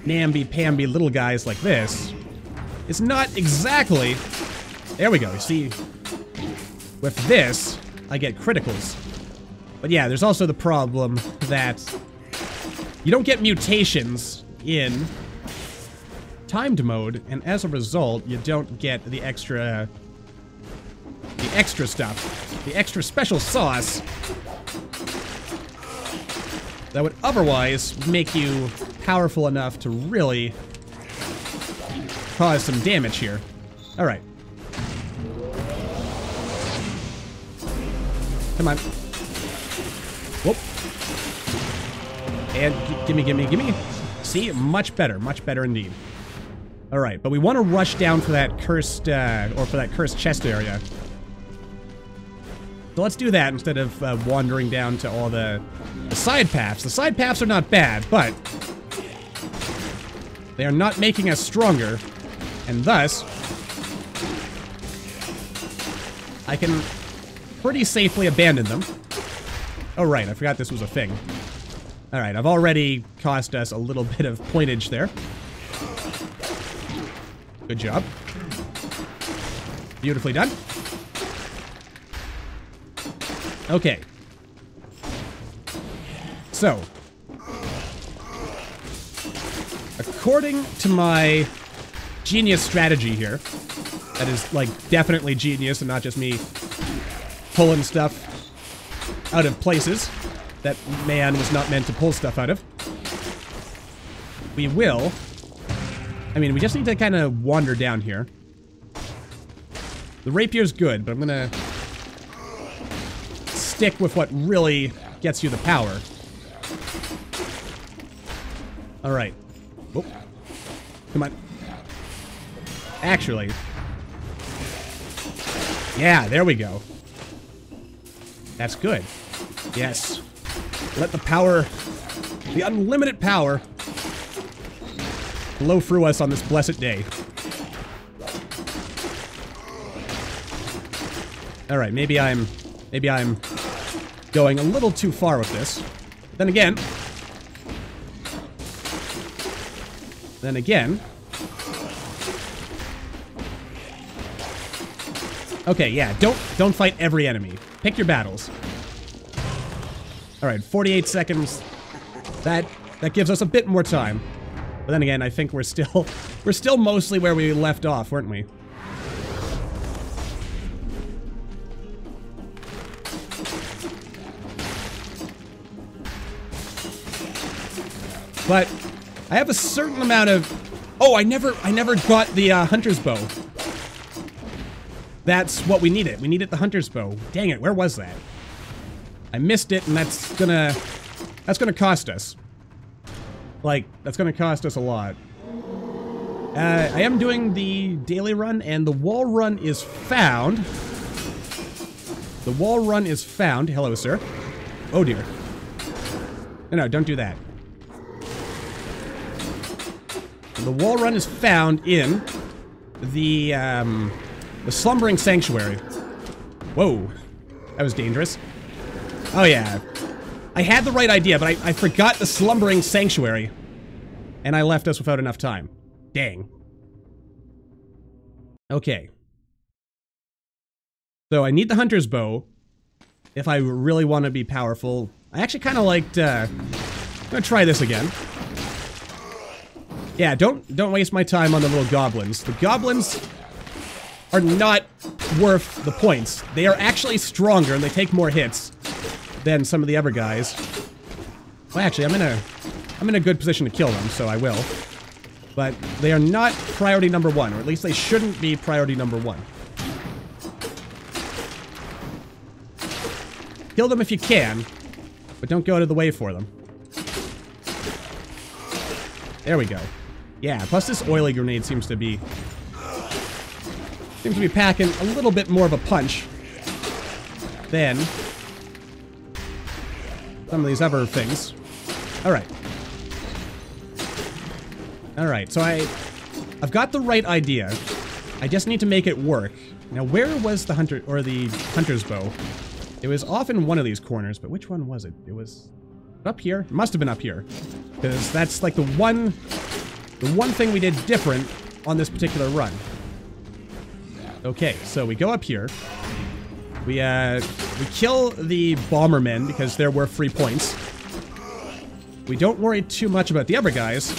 namby-pamby little guys like this is not exactly... There we go, you see, with this, I get criticals. But yeah, there's also the problem that you don't get mutations in timed mode, and as a result, you don't get the extra stuff, the extra special sauce that would otherwise make you powerful enough to really cause some damage here. All right. Come on. Whoop. And gimme. See, much better indeed. All right, but we want to rush down for that cursed, chest area. So let's do that instead of wandering down to all the side paths. The side paths are not bad, but they are not making us stronger, and thus I can pretty safely abandon them. Oh right, I forgot this was a thing. All right, I've already cost us a little bit of pointage there. Good job. Beautifully done. Okay. So, according to my genius strategy here, that is, like, definitely genius and not just me pulling stuff out of places that man was not meant to pull stuff out of, we will... I mean, we just need to kind of wander down here. The rapier's good, but I'm gonna stick with what really gets you the power. Alright. Oh. Come on. Actually. Yeah, there we go. That's good. Yes. Let the power, the unlimited power, blow through us on this blessed day. All right, maybe I'm going a little too far with this. Then again, okay, yeah, don't fight every enemy. Pick your battles. All right, 48 seconds. That gives us a bit more time. But then again, I think we're still mostly where we left off, weren't we? But I have a certain amount of... Oh, I never got the hunter's bow. That's what we needed. We needed the hunter's bow. Dang it, where was that? I missed it, and that's gonna cost us. Like, that's gonna cost us a lot. I am doing the daily run, and the wall run is found. The wall run is found. Hello, sir. Oh, dear. No, don't do that. The wall run is found in the Slumbering Sanctuary. Whoa. That was dangerous. Oh, yeah. I had the right idea, but I forgot the Slumbering Sanctuary. And I left us without enough time. Dang. Okay. So I need the hunter's bow if I really want to be powerful. I actually kind of liked, I'm gonna try this again. Yeah, don't waste my time on the little goblins. The goblins are not worth the points. They are actually stronger and they take more hits than some of the other guys. Well, actually, I'm in a good position to kill them, so I will. But they are not priority number one, or at least they shouldn't be priority number one. Kill them if you can, but don't go out of the way for them. There we go. Yeah, plus this oily grenade seems to be packing a little bit more of a punch than some of these other things. Alright. Alright, so I've got the right idea. I just need to make it work. Now, where was the hunter's bow? It was off in one of these corners, but which one was it? It was up here? It must have been up here. Because that's like the one thing we did different on this particular run. Okay, so we go up here. We kill the bombermen because they're worth 3 points. We don't worry too much about the other guys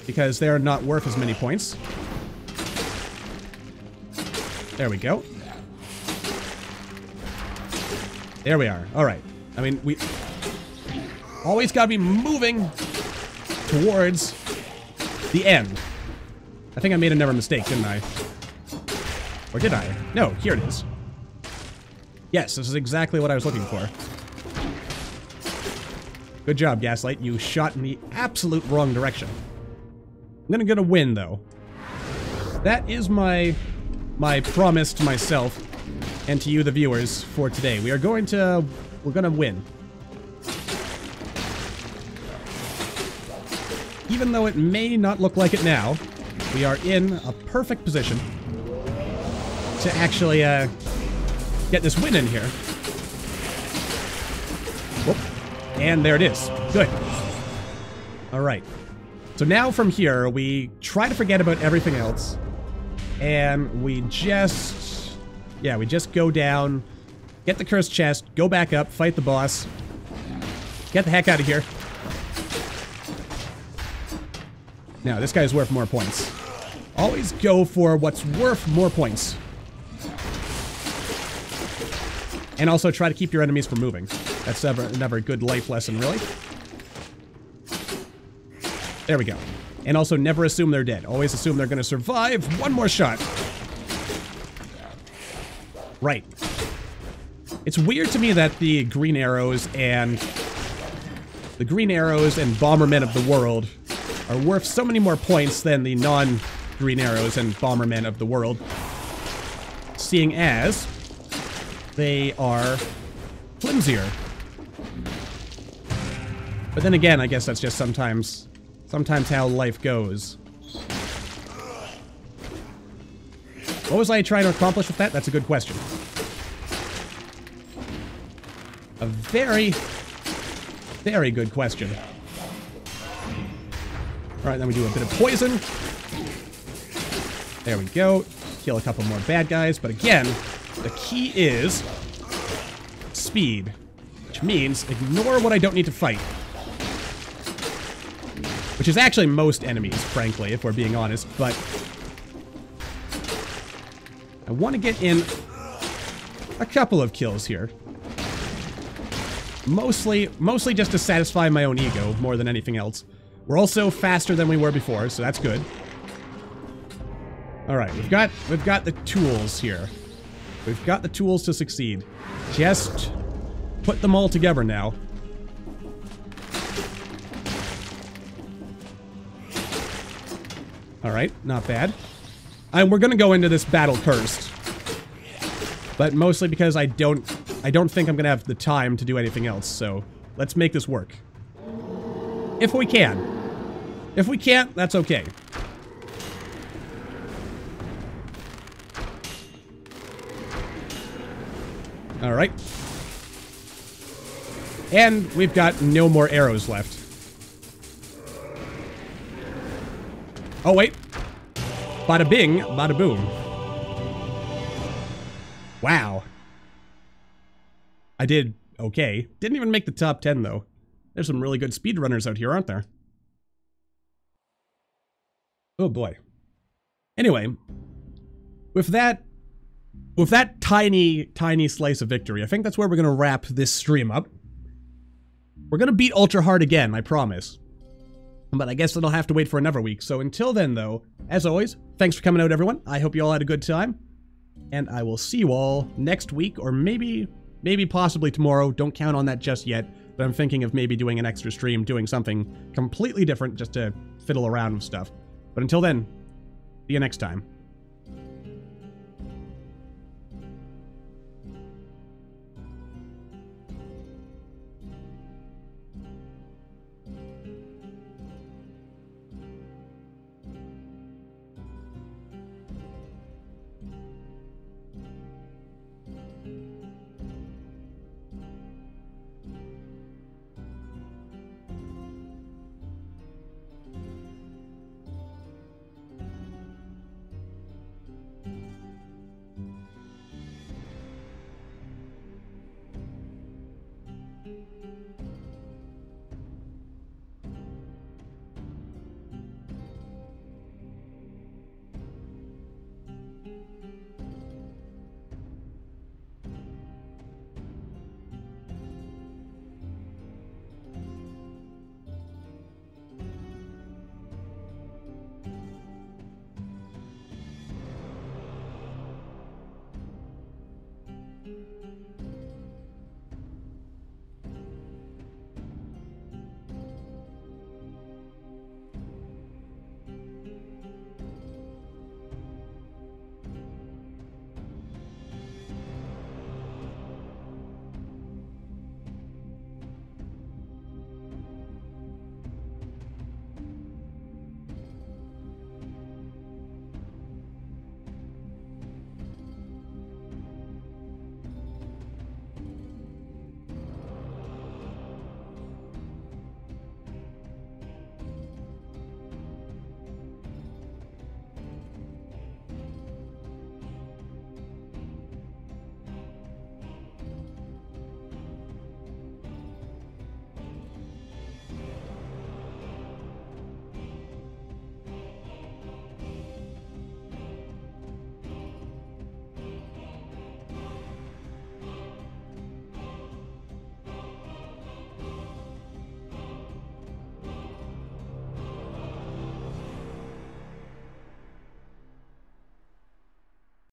because they're not worth as many points. There we go. There we are. Alright. I mean, we always gotta be moving towards the end. I think I made another mistake, didn't I? Or did I? No, here it is. Yes, this is exactly what I was looking for. Good job, Gaslight. You shot in the absolute wrong direction. I'm gonna get a win, though. That is my promise to myself and to you, the viewers, for today. We're gonna win. Even though it may not look like it now, we are in a perfect position to actually get this win in here. Whoop. And there it is. Good. Alright. So now from here, we try to forget about everything else. And we just... yeah, we just go down, get the cursed chest, go back up, fight the boss. Get the heck out of here. Now, this guy's worth more points. Always go for what's worth more points. And also try to keep your enemies from moving. That's never a good life lesson, really. There we go. And also never assume they're dead. Always assume they're going to survive one more shot. Right. It's weird to me that the green arrows and bombermen of the world are worth so many more points than the non-green arrows and bombermen of the world. Seeing as they are flimsier. But then again, I guess that's just sometimes how life goes. What was I trying to accomplish with that? That's a good question. A very, very good question. Alright, then we do a bit of poison. There we go. Kill a couple more bad guys. But again, the key is speed. Which means ignore what I don't need to fight. Which is actually most enemies, frankly, if we're being honest. But I want to get in a couple of kills here. Mostly just to satisfy my own ego more than anything else. We're also faster than we were before, so that's good. All right, we've got the tools here. We've got the tools to succeed. Just put them all together now. All right, not bad. And we're gonna go into this battle cursed, but mostly because I don't think I'm gonna have the time to do anything else. So let's make this work. If we can. If we can't, that's okay. All right. And we've got no more arrows left. Oh, wait. Bada bing, bada boom. Wow. I did okay. Didn't even make the top 10, though. There's some really good speedrunners out here, aren't there? Oh, boy. Anyway, with that tiny slice of victory, I think that's where we're going to wrap this stream up. We're going to beat Ultra Hard again, I promise. But I guess it'll have to wait for another week. So until then, though, as always, thanks for coming out, everyone. I hope you all had a good time. And I will see you all next week, or maybe possibly tomorrow. Don't count on that just yet. But I'm thinking of maybe doing an extra stream, doing something completely different just to fiddle around with stuff. But until then, see you next time.